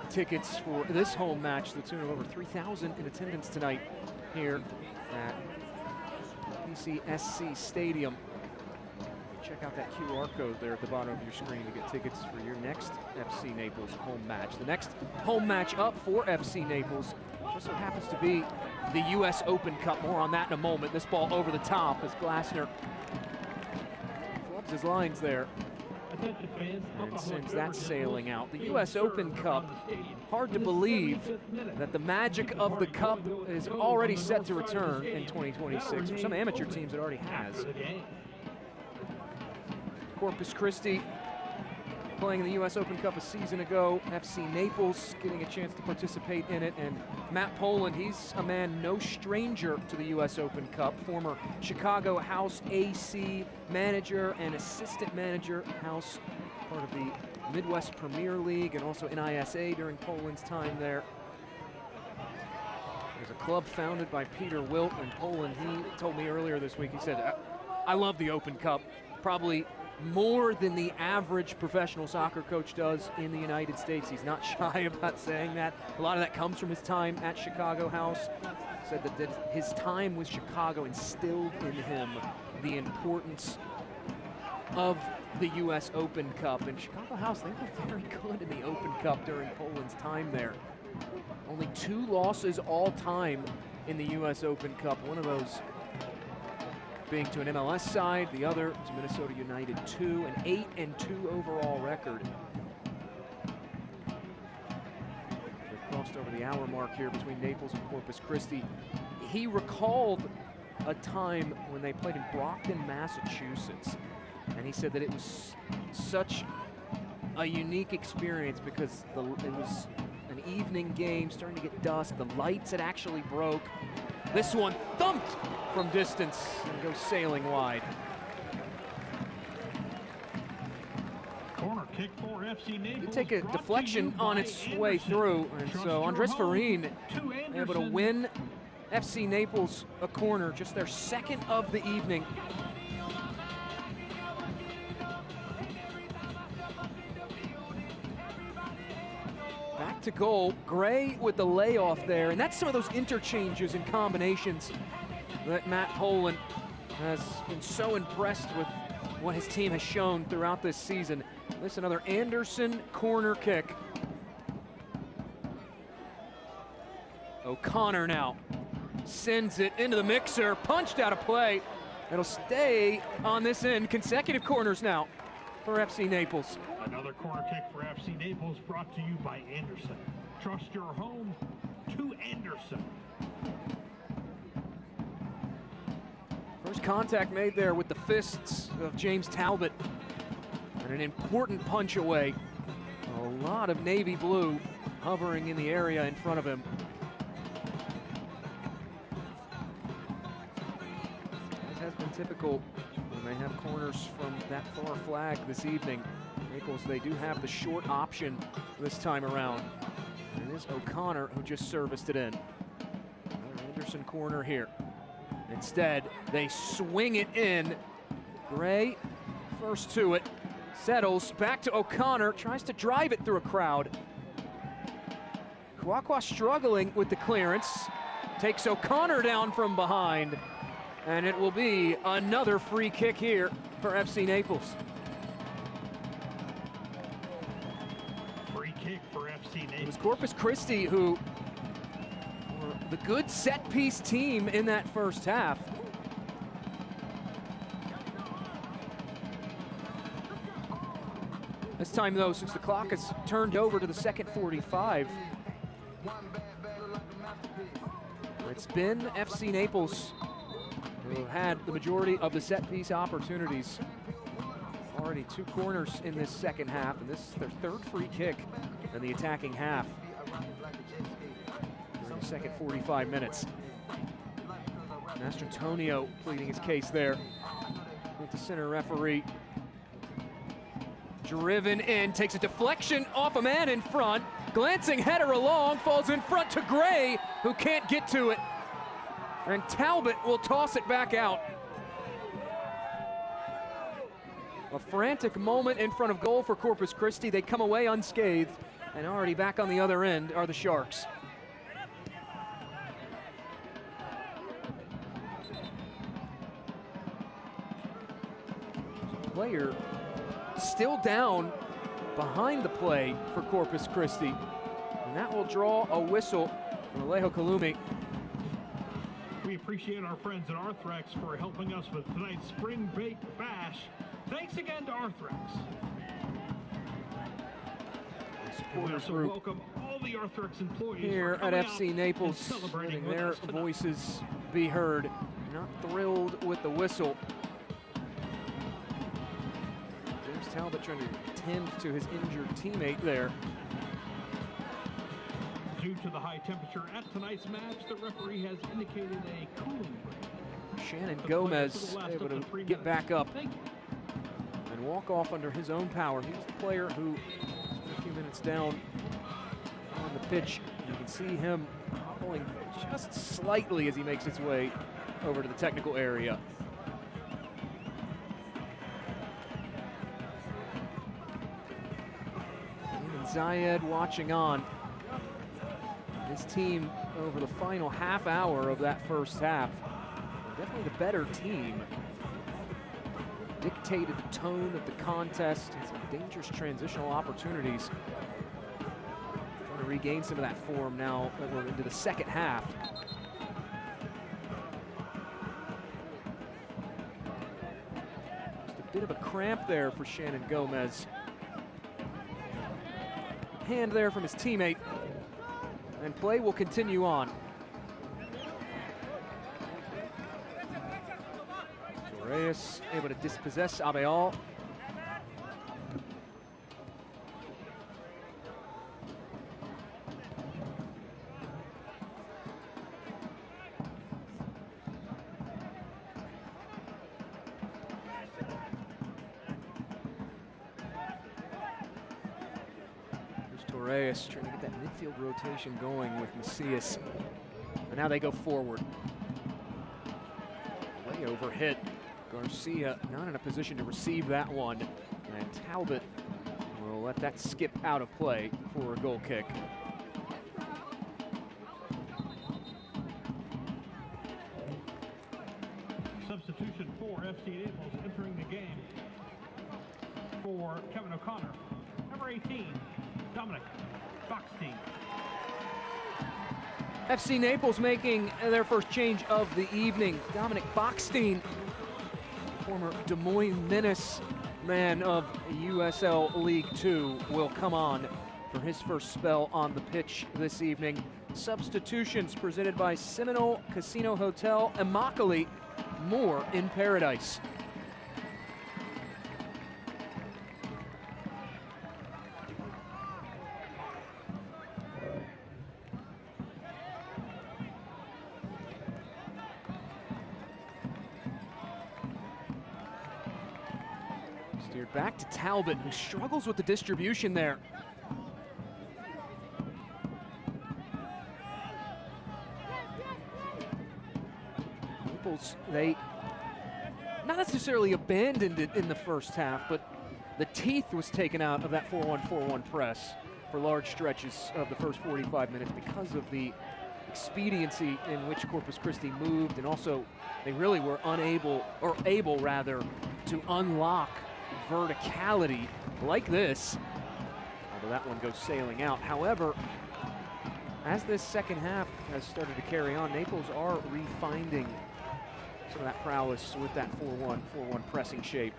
Speaker 1: tickets for this home match, the tune of over 3,000 in attendance tonight here at PCSC Stadium. Check out that QR code there at the bottom of your screen to get tickets for your next FC Naples home match. The next home match up for FC Naples just so happens to be the US Open Cup. More on that in a moment. This ball over the top as Glasner flubs his lines there and sends that sailing out. The US Open Cup, hard to believe that the magic of the cup is already set to return in 2026. For some amateur teams, it already has. Corpus Christi playing in the US Open Cup a season ago. FC Naples getting a chance to participate in it. And Matt Poland, he's a man no stranger to the US Open Cup. Former Chicago House AC manager and assistant manager, House part of the Midwest Premier League and also NISA during Poland's time there. There's a club founded by Peter Wilt, and Poland, he told me earlier this week, he said, I love the Open Cup, probably more than the average professional soccer coach does in the United States. He's not shy about saying that. A lot of that comes from his time at Chicago House. Said that his time with Chicago instilled in him the importance of the US Open Cup. And Chicago House, they were very good in the Open Cup during Poland's time there. Only 2 losses all time in the US Open Cup. One of those being to an MLS side, the other to Minnesota United 2, an 8-2 overall record. We've crossed over the hour mark here between Naples and Corpus Christi. He recalled a time when they played in Brockton, Massachusetts, and he said that it was such a unique experience because it was an evening game, starting to get dusk, the lights had actually broke. This one thumped from distance and goes sailing wide.
Speaker 4: Corner kick for FC Naples.
Speaker 1: You take a deflection on its way through, and so Andres Farin able to win FC Naples a corner, just their second of the evening. Back to goal, Gray with the layoff there, and that's some of those interchanges and combinations that Matt Poland has been so impressed with what his team has shown throughout this season. This another Anderson corner kick. O'Connor now sends it into the mixer, punched out of play. It'll stay on this end. Consecutive corners now for FC Naples.
Speaker 4: Another corner kick for FC Naples brought to you by Anderson. Trust your home to Anderson.
Speaker 1: First contact made there with the fists of James Talbot. And an important punch away. A lot of navy blue hovering in the area in front of him. As has been typical when they have corners from that far flag this evening. Naples, they do have the short option this time around. And it is O'Connor who just serviced it in. Another Anderson corner here. Instead, they swing it in. Gray, first to it, settles, back to O'Connor, tries to drive it through a crowd. Kwakwa struggling with the clearance. Takes O'Connor down from behind. And it will be another free kick here for FC Naples.
Speaker 4: Free kick for FC Naples.
Speaker 1: It was Corpus Christi who were the good set-piece team in that first half. This time, though, since the clock has turned over to the second 45, it's been FC Naples who had the majority of the set-piece opportunities. Already 2 corners in this second half, and this is their 3rd free kick in the attacking half during the second 45 minutes. Mastrantonio pleading his case there with the center referee. Driven in, takes a deflection off a man in front. Glancing header along, falls in front to Gray, who can't get to it. And Talbot will toss it back out. A frantic moment in front of goal for Corpus Christi. They come away unscathed, and already back on the other end are the Sharks. Player still down behind the play for Corpus Christi. And that will draw a whistle from Alejo Kalumi.
Speaker 4: We appreciate our friends at Arthrex for helping us with tonight's Spring Break Bash. Thanks again to Arthrex. We also welcome all the Arthrex employees
Speaker 1: here at FC Naples, letting their voices be heard. Not thrilled with the whistle. Talbot trying to tend to his injured teammate there.
Speaker 4: Due to the high temperature at tonight's match, the referee has indicated a cooling break.
Speaker 1: Shannon Gomez able to get back up and walk off under his own power. He was the player who spent a few minutes down on the pitch. You can see him hobbling just slightly as he makes his way over to the technical area. Zayed watching on. His team over the final half hour of that first half, definitely the better team. Dictated the tone of the contest, and some dangerous transitional opportunities. Trying to regain some of that form now that we're into the second half. Just a bit of a cramp there for Shannon Gomez. Hand there from his teammate, and play will continue on. Torres able to dispossess Abeal. Torres trying to get that midfield rotation going with Macias. And now they go forward. Way over hit. Garcia not in a position to receive that one. And Talbot will let that skip out of play for a goal kick.
Speaker 4: Substitution for FC Naples entering the game for Kevin O'Connor. Number 18. Dominic Boxstein.
Speaker 1: FC Naples making their first change of the evening. Dominic Boxstein, former Des Moines Menace man of USL League Two, will come on for his first spell on the pitch this evening. Substitutions presented by Seminole Casino Hotel, Immokalee, more in paradise. Steered back to Talbot, who struggles with the distribution there. Naples, they not necessarily abandoned it in the first half, but the teeth was taken out of that 4-1-4-1 press. for large stretches of the first 45 minutes because of the expediency in which Corpus Christi moved, and also they really were able rather, to unlock verticality like this, although that one goes sailing out. However, as this second half has started to carry on, Naples are refinding some of that prowess with that 4-1 pressing shape.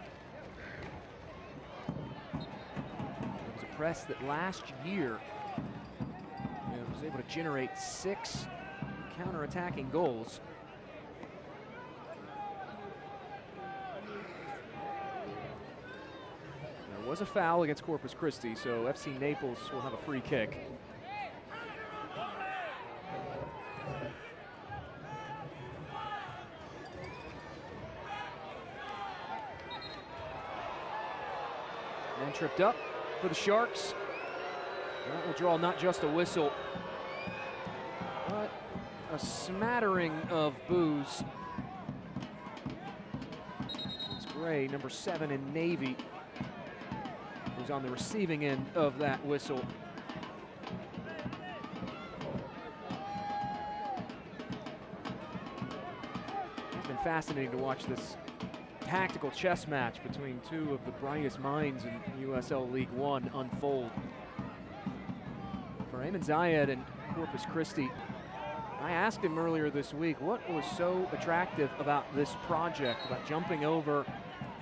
Speaker 1: It was a press that last year was able to generate 6 counter-attacking goals. There was a foul against Corpus Christi, so FC Naples will have a free kick. And tripped up for the Sharks. That will draw not just a whistle, but a smattering of boos. It's Gray, number 7 in Navy, who's on the receiving end of that whistle. It's been fascinating to watch this tactical chess match between two of the brightest minds in USL League One unfold. For Ayman Zayed and Corpus Christi, I asked him earlier this week what was so attractive about this project, about jumping over,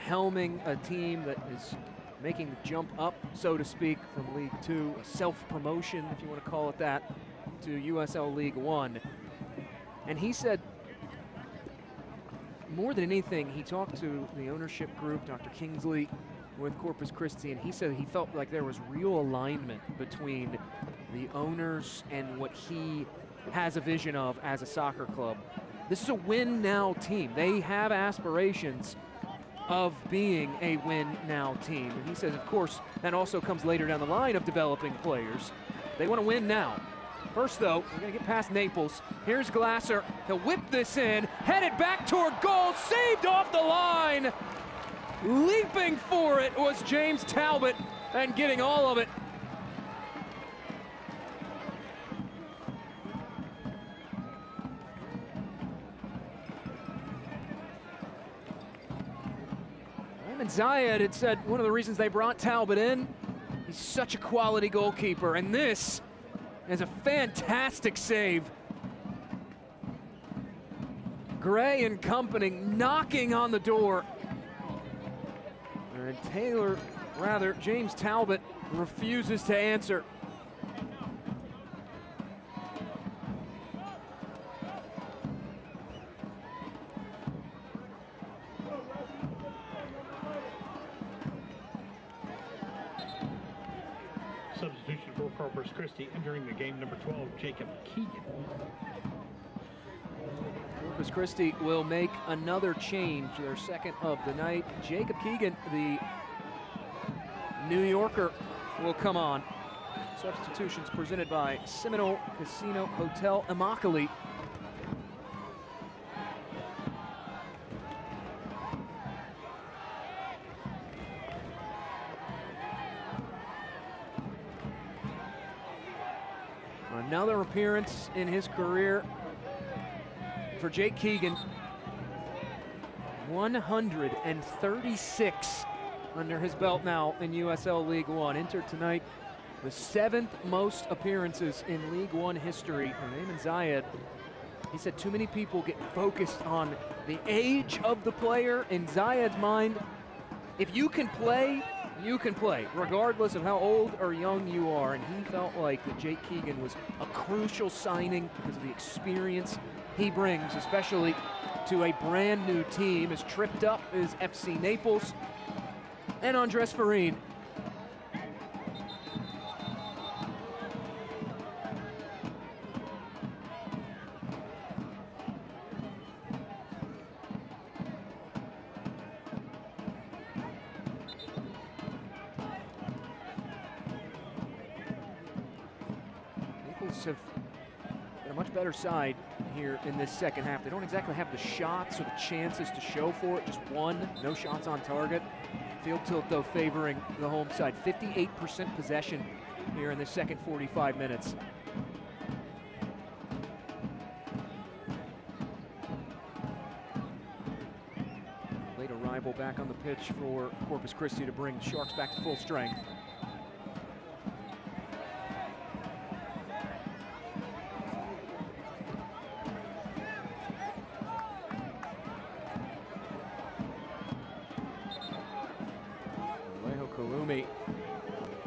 Speaker 1: helming a team that is making the jump up, so to speak, from League Two, a self-promotion, if you want to call it that, to USL League One. And he said, more than anything, he talked to the ownership group, Dr. Kingsley, with Corpus Christi, and he said he felt like there was real alignment between the owners and what he has a vision of as a soccer club. This is a win-now team. They have aspirations of being a win-now team. And he says, of course, that also comes later down the line of developing players. They want to win now. First, though, we're going to get past Naples. Here's Glasser. He'll whip this in, headed back toward goal, saved off the line. Leaping for it was James Talbot, and getting all of it. Ayman Zayed had said one of the reasons they brought Talbot in, he's such a quality goalkeeper, and this is a fantastic save. Gray and company knocking on the door. And James Talbot refuses to answer.
Speaker 4: Substitution for Corpus Christi, entering the game, number 12, Jacob Keegan.
Speaker 1: Corpus Christi will make another change, their second of the night. Jacob Keegan, the New Yorker, will come on. Substitutions presented by Seminole Casino Hotel Immokalee. Another appearance in his career for Jake Keegan. 136 under his belt now in USL League One. Entered tonight the 7th most appearances in League One history. Ayman Zayed, he said too many people get focused on the age of the player. In Zayed's mind, if you can play, you can play, regardless of how old or young you are. And he felt like that Jake Keegan was a crucial signing because of the experience he brings, especially to a brand new team. As tripped up is FC Naples and Andres Farin. Naples have been a much better side here in this second half. They don't exactly have the shots or the chances to show for it, just one, no shots on target. Field tilt, though, favoring the home side. 58% possession here in the second 45 minutes. Late arrival back on the pitch for Corpus Christi to bring the Sharks back to full strength.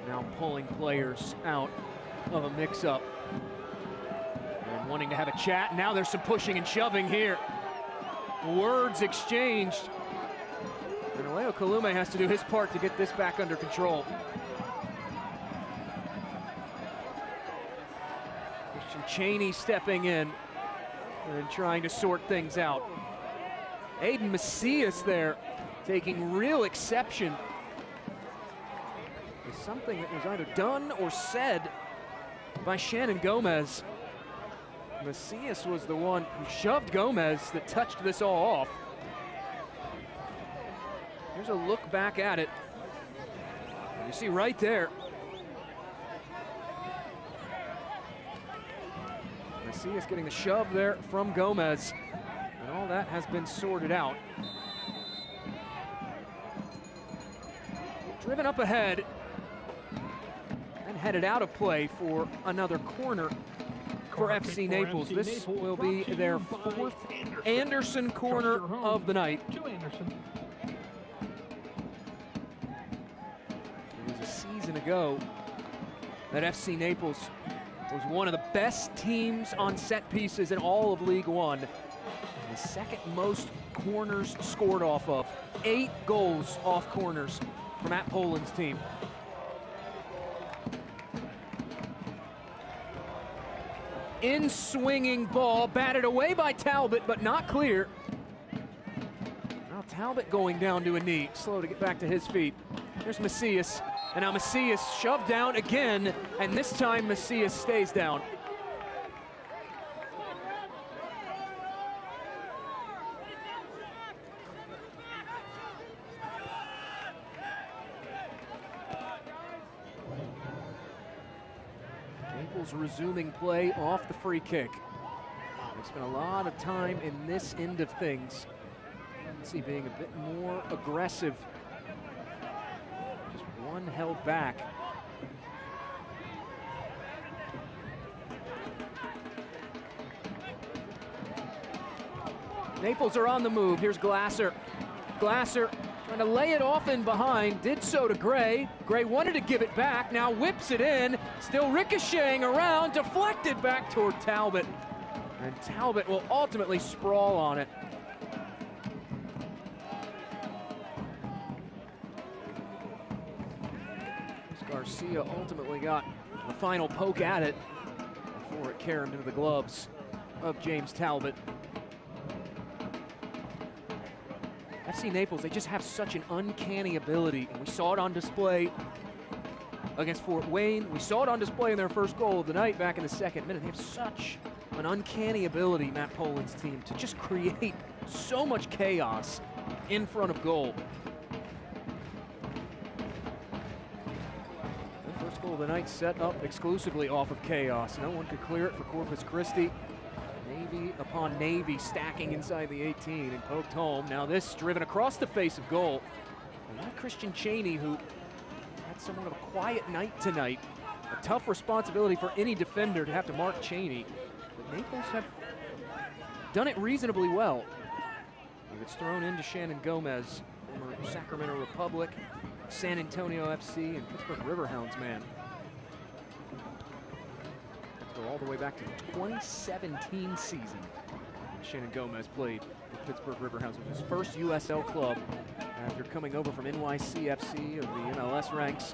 Speaker 1: Now pulling players out of a mix-up and wanting to have a chat. Now there's some pushing and shoving here. Words exchanged. And Alejo Kalume has to do his part to get this back under control. Christian Cheney stepping in and trying to sort things out. Aiden Macias there taking real exception. Something that was either done or said by Shannon Gomez. Macias was the one who shoved Gomez that touched this all off. Here's a look back at it. And you see right there. Macias getting the shove there from Gomez. And all that has been sorted out. Driven up ahead. Headed out of play for another corner for FC Naples. This will be their fourth Anderson corner of the night. It was a season ago that FC Naples was one of the best teams on set pieces in all of League One. The second most corners scored off of. 8 goals off corners for Matt Poland's team. In-swinging ball, batted away by Talbot, but not clear. Now Talbot going down to a knee, slow to get back to his feet. There's Macias, and now Macias shoved down again, and this time Macias stays down. Resuming play off the free kick. They spent a lot of time in this end of things. Let's see, being a bit more aggressive. Just one held back. Naples are on the move. Here's Glasser. Glasser trying to lay it off in behind, did so to Gray. Gray wanted to give it back, now whips it in, still ricocheting around, deflected back toward Talbot. And Talbot will ultimately sprawl on it. Garcia ultimately got the final poke at it before it caromed into the gloves of James Talbot. FC Naples, they just have such an uncanny ability, and we saw it on display against Fort Wayne. We saw it on display in their first goal of the night back in the second minute. They have such an uncanny ability, Matt Poland's team, to just create so much chaos in front of goal. The first goal of the night set up exclusively off of chaos. No one could clear it for Corpus Christi. Navy upon Navy stacking inside the 18 and poked home. Now this driven across the face of goal. And not Christian Cheney, who had somewhat of a quiet night tonight. A tough responsibility for any defender to have to mark Cheney. But Naples have done it reasonably well. It's thrown into Shannon Gomez, former Sacramento Republic, San Antonio FC, and Pittsburgh Riverhounds man. Go all the way back to the 2017 season. Shannon Gomez played for Pittsburgh Riverhounds, which was his first USL club after coming over from NYCFC of the MLS ranks.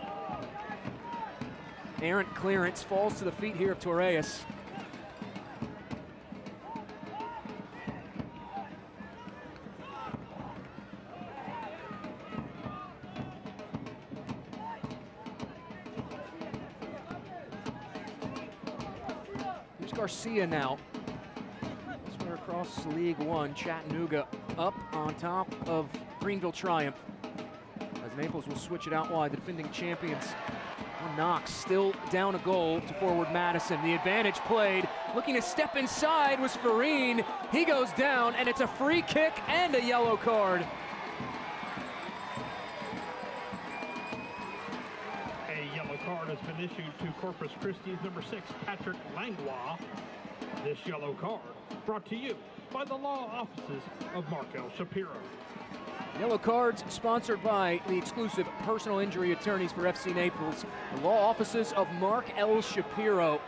Speaker 1: Errant clearance falls to the feet here of Torres. Garcia now. Square across League One, Chattanooga up on top of Greenville Triumph. As Naples will switch it out wide, the defending champions Knox still down a goal to forward Madison. The advantage played. Looking to step inside was Farine. He goes down, and it's a free kick and a yellow card.
Speaker 4: A yellow card has been issued to Corpus Christi's number 6, Patrick Langlois. This yellow card brought to you by the law offices of Mark L. Shapiro.
Speaker 1: Yellow cards sponsored by the exclusive personal injury attorneys for FC Naples, the law offices of Mark L. Shapiro.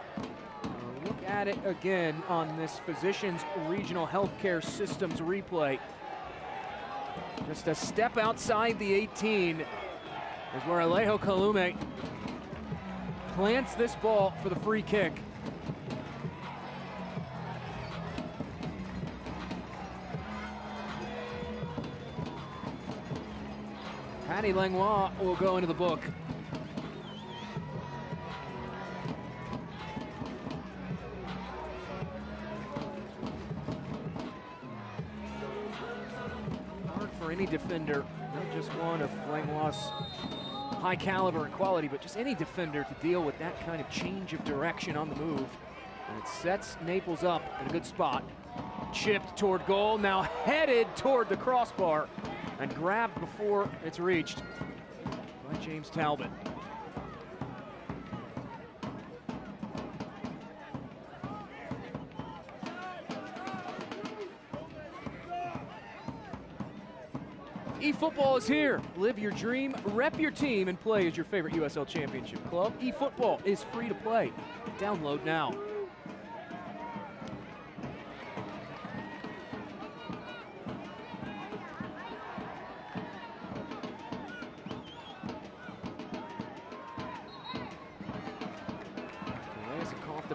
Speaker 1: Look at it again on this Physicians Regional Healthcare Systems replay. Just a step outside the 18 is where Alejo Calume plants this ball for the free kick. Patty Langlois will go into the book. Hard for any defender, not just one of Langlois' high caliber and quality, but just any defender to deal with that kind of change of direction on the move. And it sets Naples up in a good spot. Chipped toward goal, now headed toward the crossbar, and grabbed before it's reached by James Talbot. eFootball is here. Live your dream, rep your team, and play as your favorite USL Championship club. eFootball is free to play. Download now.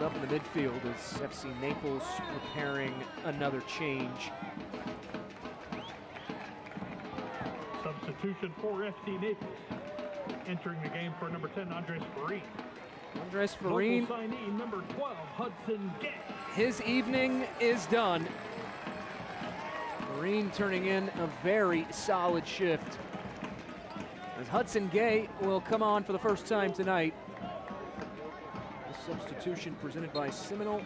Speaker 1: Up in the midfield as FC Naples preparing another change.
Speaker 4: Substitution for FC Naples. Entering the game for number 10, Andres Farine.
Speaker 1: Andres Farine.
Speaker 4: Local signee, number 12, Hudson Gay.
Speaker 1: His evening is done. Farine turning in a very solid shift, as Hudson Gay will come on for the first time tonight. Substitution presented by Seminole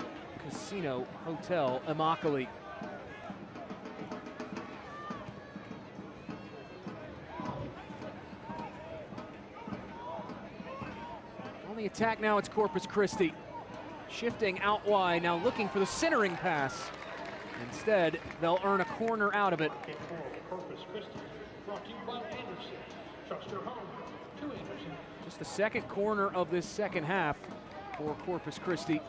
Speaker 1: Casino Hotel, Immokalee. On the attack now, it's Corpus Christi. Shifting out wide, now looking for the centering pass. Instead, they'll earn a corner out of it.
Speaker 4: Corpus Christi, brought to you by Anderson. Trust your home to Anderson.
Speaker 1: Just the second corner of this second half for Corpus Christi.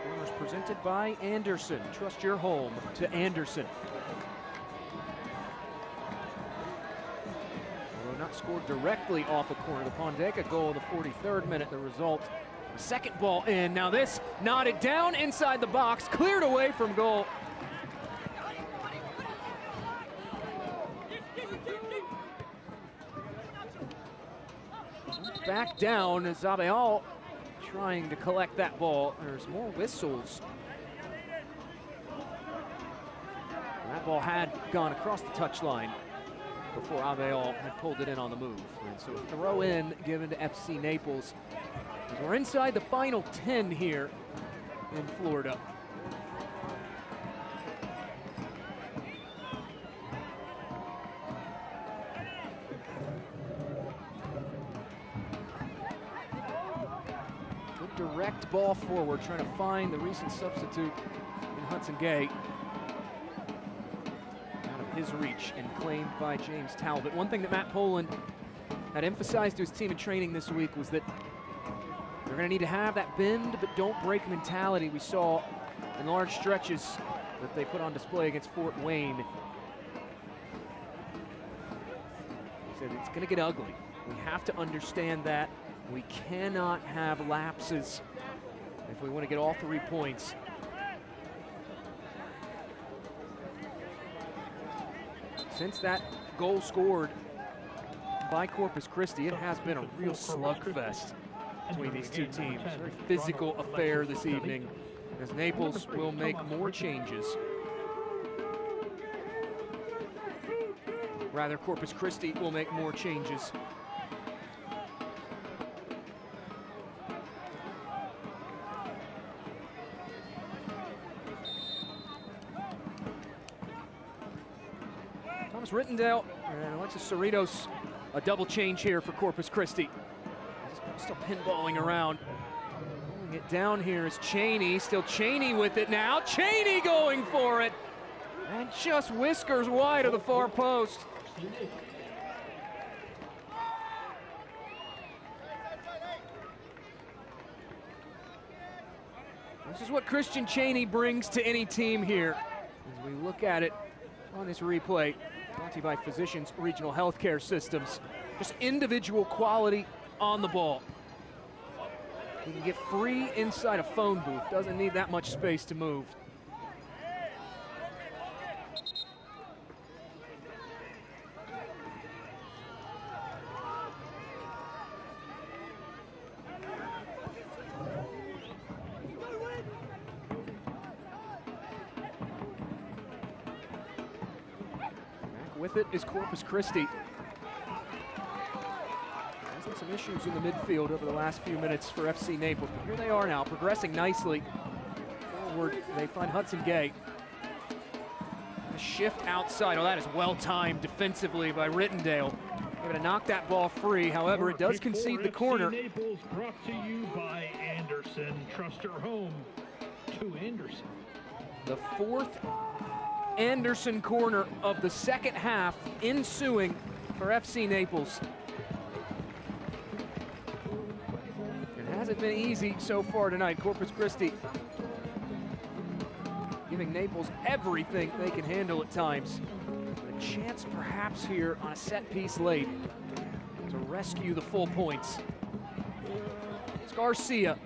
Speaker 1: Corners presented by Anderson. Trust your home to Anderson. Although not scored directly off a corner, the Pondeka goal in the 43rd minute, the result. The second ball in. Now this knotted down inside the box, cleared away from goal. Back down, Zabeal trying to collect that ball. There's more whistles. That ball had gone across the touchline before Zabeal had pulled it in on the move. And so a throw in given to FC Naples. As we're inside the final 10 here in Florida. Direct ball forward, trying to find the recent substitute in Hudson Gay. Out of his reach and claimed by James Talbot. One thing that Matt Poland had emphasized to his team in training this week was that they're going to need to have that bend but don't break mentality we saw in large stretches that they put on display against Fort Wayne. He said it's going to get ugly. We have to understand that. We cannot have lapses if we want to get all 3 points. Since that goal scored by Corpus Christi, it has been a real slugfest between these two teams. Very physical affair this evening, as Naples will make more changes. Rather, Corpus Christi will make more changes. Thomas Rittendale and Alexis Cerritos, a double change here for Corpus Christi. Still pinballing around. Pulling it down here is Cheney, still Cheney with it now. Cheney going for it! And just whiskers wide of the far post. This is what Christian Cheney brings to any team here. As we look at it on this replay, brought to you by Physicians Regional Healthcare Systems. Just individual quality on the ball. He can get free inside a phone booth. Doesn't need that much space to move. With it is Corpus Christi. Had some issues in the midfield over the last few minutes for FC Naples, but here they are now, progressing nicely. Forward, they find Hudson Gay. A shift outside. Oh, that is well timed defensively by Rittendale. They're going to knock that ball free. However, it does concede the corner.
Speaker 4: Naples brought to you by Anderson. Trust your home to Anderson.
Speaker 1: The fourth Anderson corner of the second half ensuing for FC Naples. It hasn't been easy so far tonight. Corpus Christi giving Naples everything they can handle at times. But a chance perhaps here on a set piece late to rescue the full points. It's Garcia.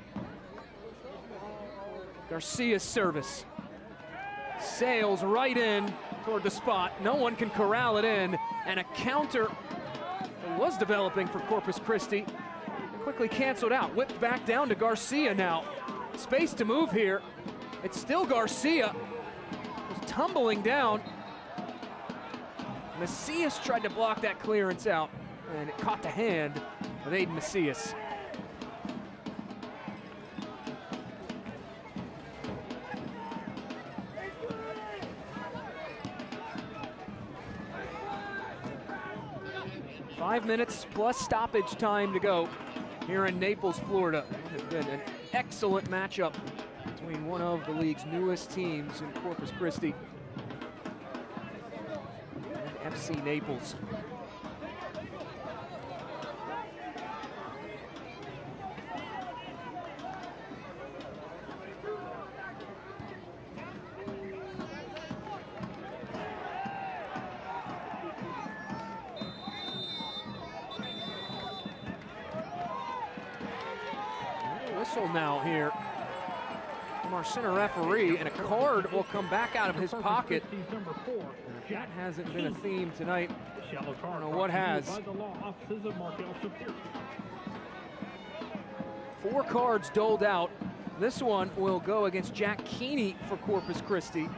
Speaker 1: Garcia's service. Sails right in toward the spot. No one can corral it in. And a counter that was developing for Corpus Christi quickly canceled out. Whipped back down to Garcia now. Space to move here. It's still Garcia. Was tumbling down. Macias tried to block that clearance out, and it caught the hand of Aiden Macias. Five minutes plus stoppage time to go here in Naples, Florida. It has been an excellent matchup between one of the league's newest teams in Corpus Christi and FC Naples. Whistle now here from our center referee, and a card will come back out of his pocket. And if that hasn't been a theme tonight, I don't know what has. 4 cards doled out. This one will go against Jack Keeney for Corpus Christi.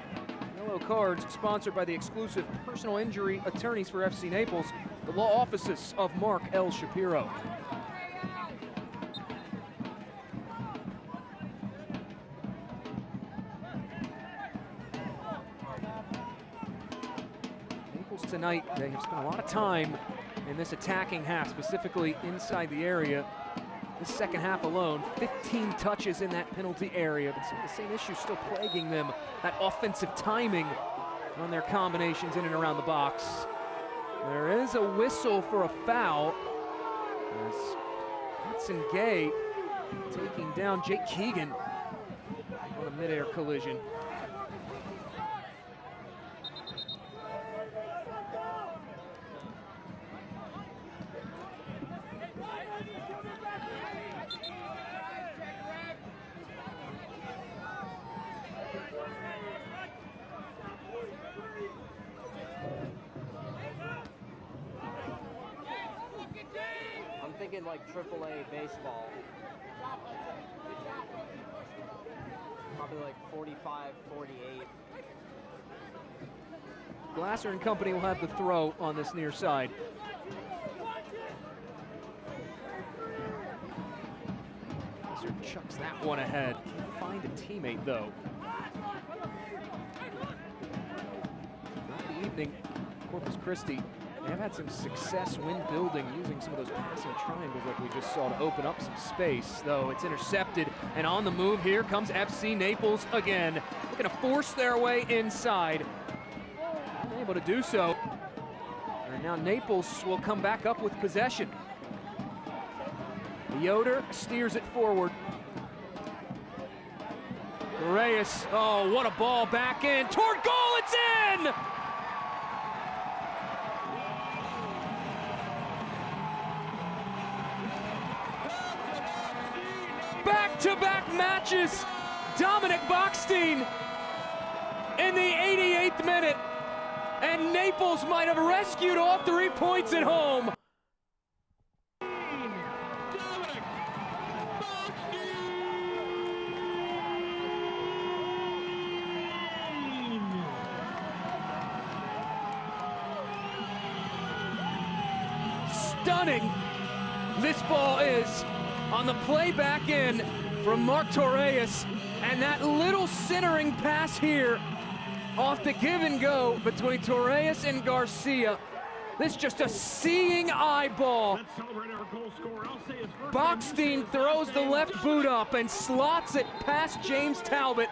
Speaker 1: Yellow cards sponsored by the exclusive personal injury attorneys for FC Naples, the law offices of Mark L. Shapiro. Tonight, they have spent a lot of time in this attacking half, specifically inside the area. This second half alone, 15 touches in that penalty area, but some of the same issues still plaguing them. That offensive timing on their combinations in and around the box. There is a whistle for a foul as Hudson Gay taking down Jake Keegan on a midair collision.
Speaker 18: Like AAA baseball. Probably like 45, 48.
Speaker 1: Glasser and company will have the throw on this near side. Glasser chucks that one ahead. Can't find a teammate though. Throughout the evening, Corpus Christi, they have had some success when building using some of those passing triangles like we just saw to open up some space, though it's intercepted. And on the move here comes FC Naples again, looking to force their way inside. Unable to do so. And now Naples will come back up with possession. Yoder steers it forward. Reyes, oh, what a ball back in, toward goal, it's in! Back-to-back matches, Dominic Bachstein in the 88th minute, and Naples might have rescued all 3 points at home. Stunning this ball is on the play back in from Mark Torres, and that little centering pass here off the give and go between Torres and Garcia. This is just a seeing eye ball. Bachstein throws the left boot up and slots it past James Talbot.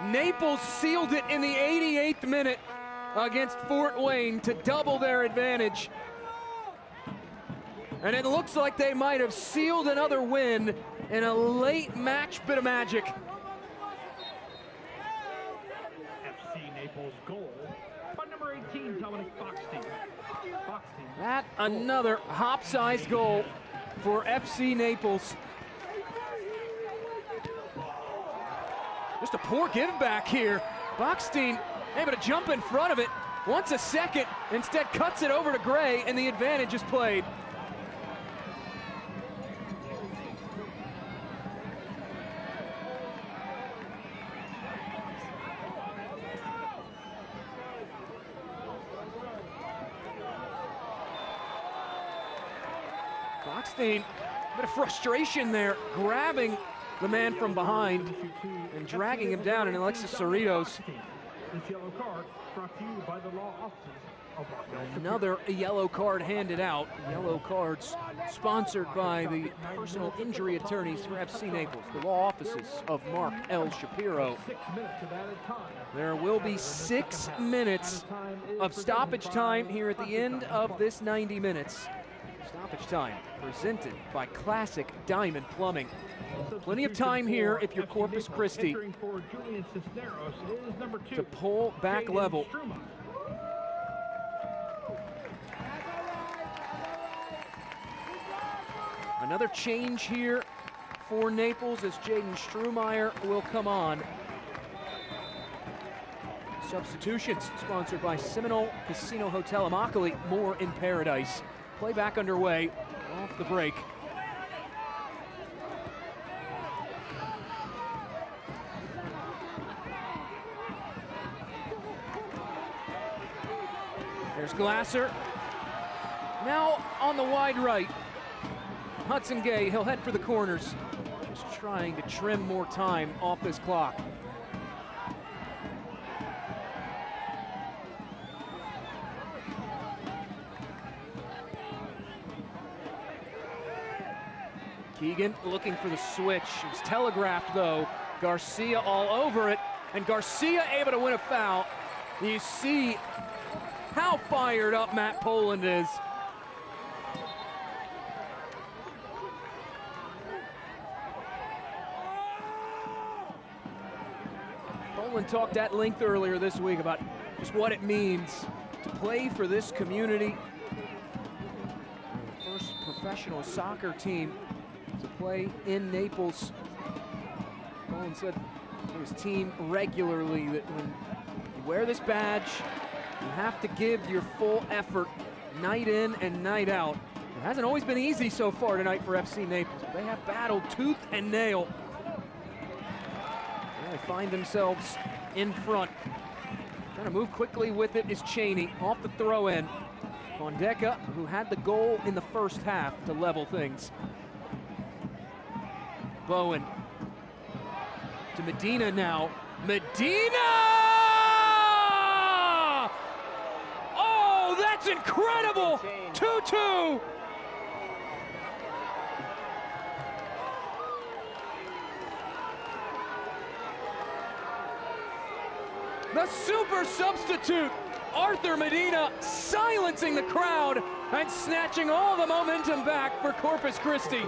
Speaker 1: Naples sealed it in the 88th minute against Fort Wayne to double their advantage. And it looks like they might have sealed another win in a late match bit of magic.
Speaker 4: FC Naples goal by number 18, Dominic Bachstein.
Speaker 1: That another hop-sized goal for FC Naples. Just a poor give back here. Bachstein able to jump in front of it, wants a second, instead cuts it over to Gray, and the advantage is played. Bachstein, a bit of frustration there, grabbing the man from behind and dragging him down, and Alexis Cerritos.
Speaker 4: This yellow card brought to you by the law offices of Mark.
Speaker 1: Another yellow card handed out. Yellow cards sponsored by the personal injury attorneys for FC Naples, the law offices of Mark L. Shapiro.
Speaker 4: 6 minutes of added time.
Speaker 1: There will be 6 minutes of stoppage time here at the end of this 90 minutes. Stoppage time presented by Classic Diamond Plumbing. Plenty of time here if you're Corpus Christi to pull back level. Another change here for Naples as Jaden Strumeyer will come on. Substitutions sponsored by Seminole Casino Hotel Immokalee, more in paradise. Playback underway off the break. There's Glasser. Now on the wide right. Hudson Gay, he'll head for the corners. Just trying to trim more time off this clock. Keegan looking for the switch. It was telegraphed though. Garcia all over it, and Garcia able to win a foul. You see how fired up Matt Poland is. Poland talked at length earlier this week about just what it means to play for this community. The first professional soccer team to play in Naples. Poland said to his team regularly that when you wear this badge, you have to give your full effort night in and night out. It hasn't always been easy so far tonight for FC Naples. They have battled tooth and nail. They find themselves in front. Trying to move quickly with it is Cheney off the throw in. Mondeka, who had the goal in the first half to level things. Bowen to Medina now. Medina! Oh, that's incredible! 2-2. The super substitute, Arthur Medina, silencing the crowd and snatching all the momentum back for Corpus Christi.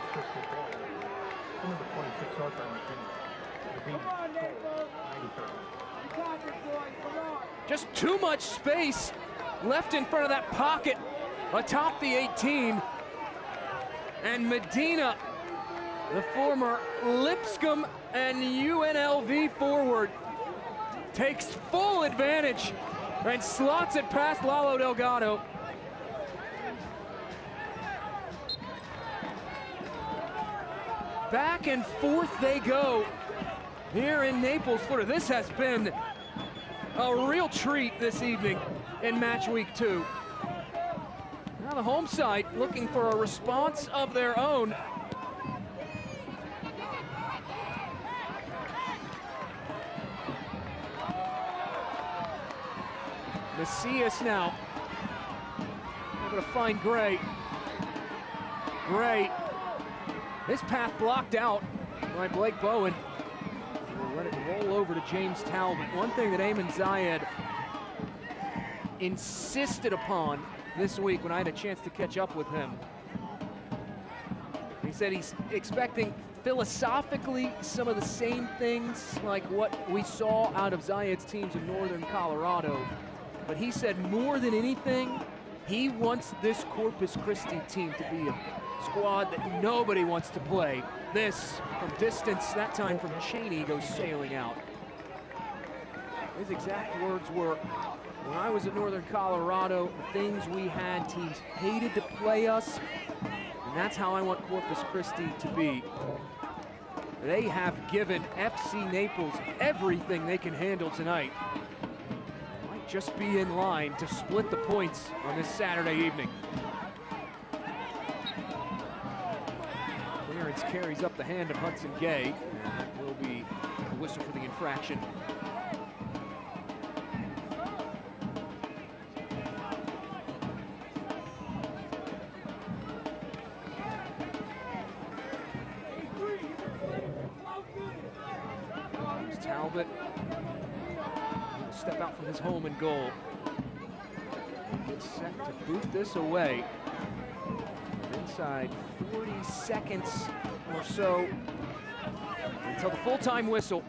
Speaker 1: Just too much space left in front of that pocket atop the 18. And Medina, the former Lipscomb and UNLV forward, takes full advantage and slots it past Lalo Delgado. Back and forth they go here in Naples, Florida. This has been a real treat this evening in match week 2. Now the home side looking for a response of their own. Macias now able to find Gray. Gray, his path blocked out by Blake Bowen. We'll let it roll over to James Talbot. One thing that Eamon Zayed insisted upon this week when I had a chance to catch up with him, he said he's expecting philosophically some of the same things like what we saw out of Zayed's teams in Northern Colorado. But he said more than anything, he wants this Corpus Christi team to be a squad that nobody wants to play. This, from distance, that time from Cheney, goes sailing out. His exact words were, when I was at Northern Colorado, the things we had, teams hated to play us, and that's how I want Corpus Christi to be. They have given FC Naples everything they can handle tonight. Just be in line to split the points on this Saturday evening. Clearance carries up the hand of Hudson Gay, and that will be a whistle for the infraction. James Talbot step out from his home and goal. Gets set to boot this away. Inside 40 seconds or so until the full-time whistle.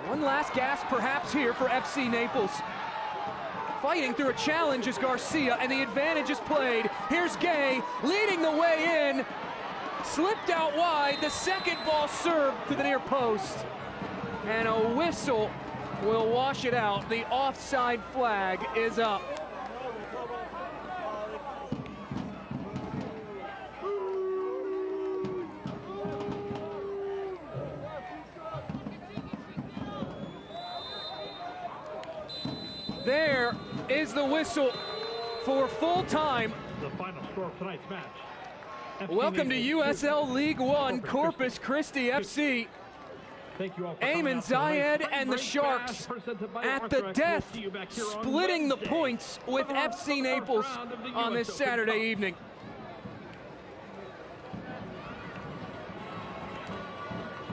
Speaker 1: One last gasp perhaps here for FC Naples. Fighting through a challenge is Garcia, and the advantage is played. Here's Gay leading the way in. Slipped out wide, the second ball served to the near post. And a whistle will wash it out. The offside flag is up. There is the whistle for full time.
Speaker 4: The final score of tonight's match.
Speaker 1: Welcome to USL League One, Corpus Christi FC. Eamon Zayed and the Sharks at the death, splitting the points with FC Naples on this Saturday evening.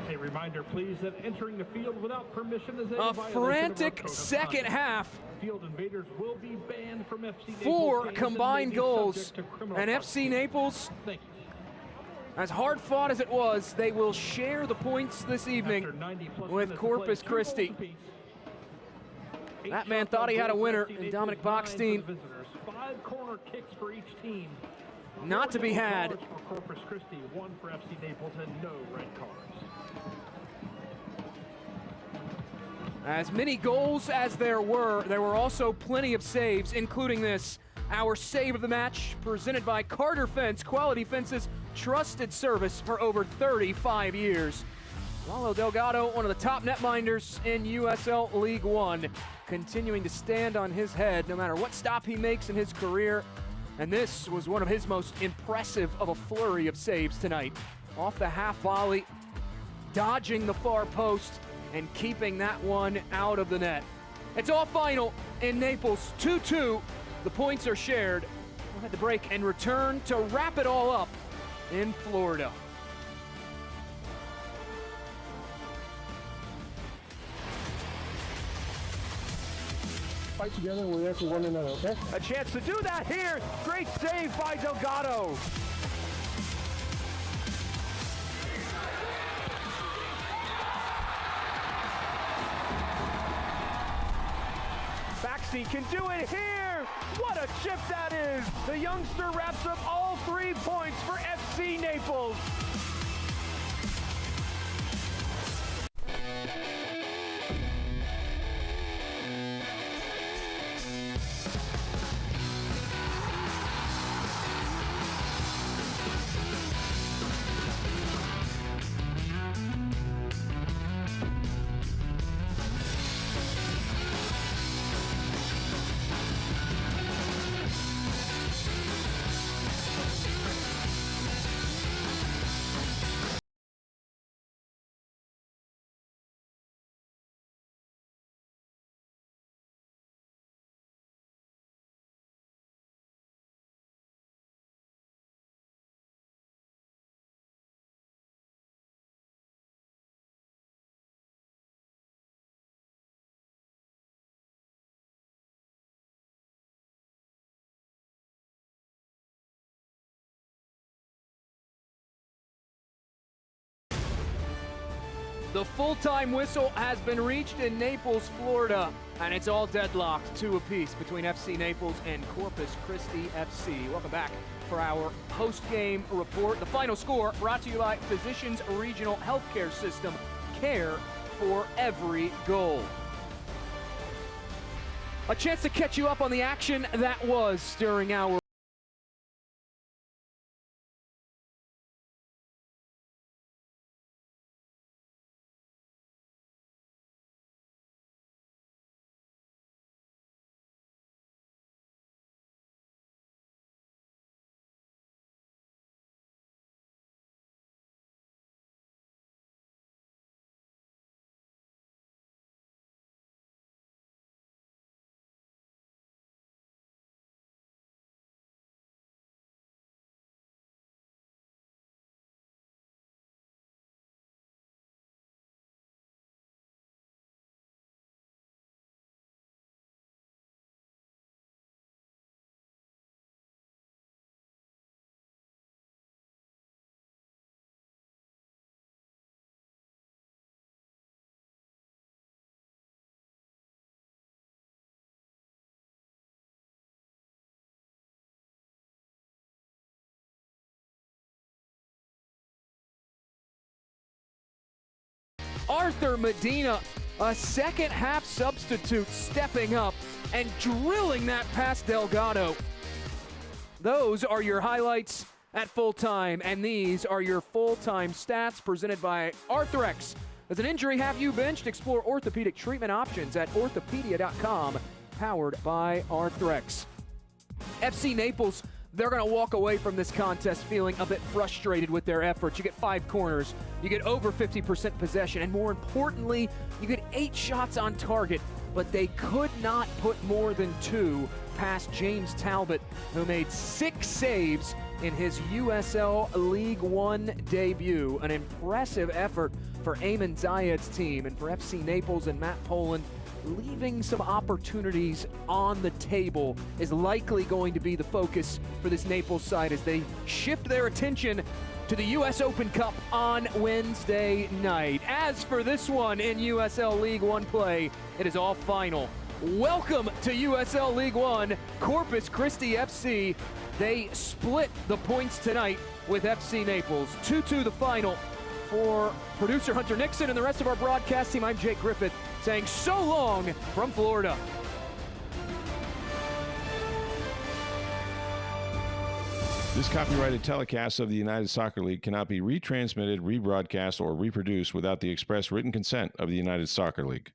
Speaker 4: A reminder, please, that entering the field without permission is
Speaker 1: a frantic second half.
Speaker 4: Field invaders will be banned from FC Naples.
Speaker 1: 4 combined goals, and FC Naples, as hard fought as it was, they will share the points this evening with Corpus Christi. That man thought he had a winner in Dominic Bachstein.
Speaker 4: 5 corner kicks for each team.
Speaker 1: Not to be had.
Speaker 4: For Corpus Christi, 1 for FC Naples, and no red cards.
Speaker 1: As many goals as there were also plenty of saves, including this. Our save of the match, presented by Carter Fence, quality fences, trusted service for over 35 years. Lalo Delgado, one of the top netminders in USL League One, continuing to stand on his head no matter what stop he makes in his career. And this was one of his most impressive of a flurry of saves tonight. Off the half volley, dodging the far post, and keeping that one out of the net. It's all final in Naples, 2-2. The points are shared. We'll head to break and return to wrap it all up in Florida.
Speaker 5: Fight together, we're there for one another, okay?
Speaker 6: A chance to do that here. Great save by Delgado. Baxi can do it here. What a chip that is. The youngster wraps up all 3 points for FC Naples.
Speaker 1: The full-time whistle has been reached in Naples, Florida, and it's all deadlocked 2 apiece between FC Naples and Corpus Christi FC. Welcome back for our post-game report. The final score brought to you by Physicians Regional Healthcare System. Care for every goal. A chance to catch you up on the action that was during our Arthur Medina, a second half substitute, stepping up and drilling that past Delgado. Those are your highlights at full time, and these are your full-time stats presented by Arthrex. As an injury have you benched? Explore orthopedic treatment options at orthopedia.com, powered by Arthrex. FC Naples, they're going to walk away from this contest feeling a bit frustrated with their efforts. You get 5 corners, you get over 50% possession, and more importantly, you get 8 shots on target, but they could not put more than 2 past James Talbot, who made 6 saves in his USL League One debut. An impressive effort for Eamon Zayed's team, and for FC Naples and Matt Poland, leaving some opportunities on the table is likely going to be the focus for this Naples side as they shift their attention to the U.S. Open Cup on Wednesday night. As for this one in USL League One play, it is all final. Welcome to USL League One, Corpus Christi FC. They split the points tonight with FC Naples. 2-2 the final. For producer Hunter Nixon and the rest of our broadcast team, I'm Jake Griffith saying so long from Florida.
Speaker 19: This copyrighted telecast of the United Soccer League cannot be retransmitted, rebroadcast, or reproduced without the express written consent of the United Soccer League.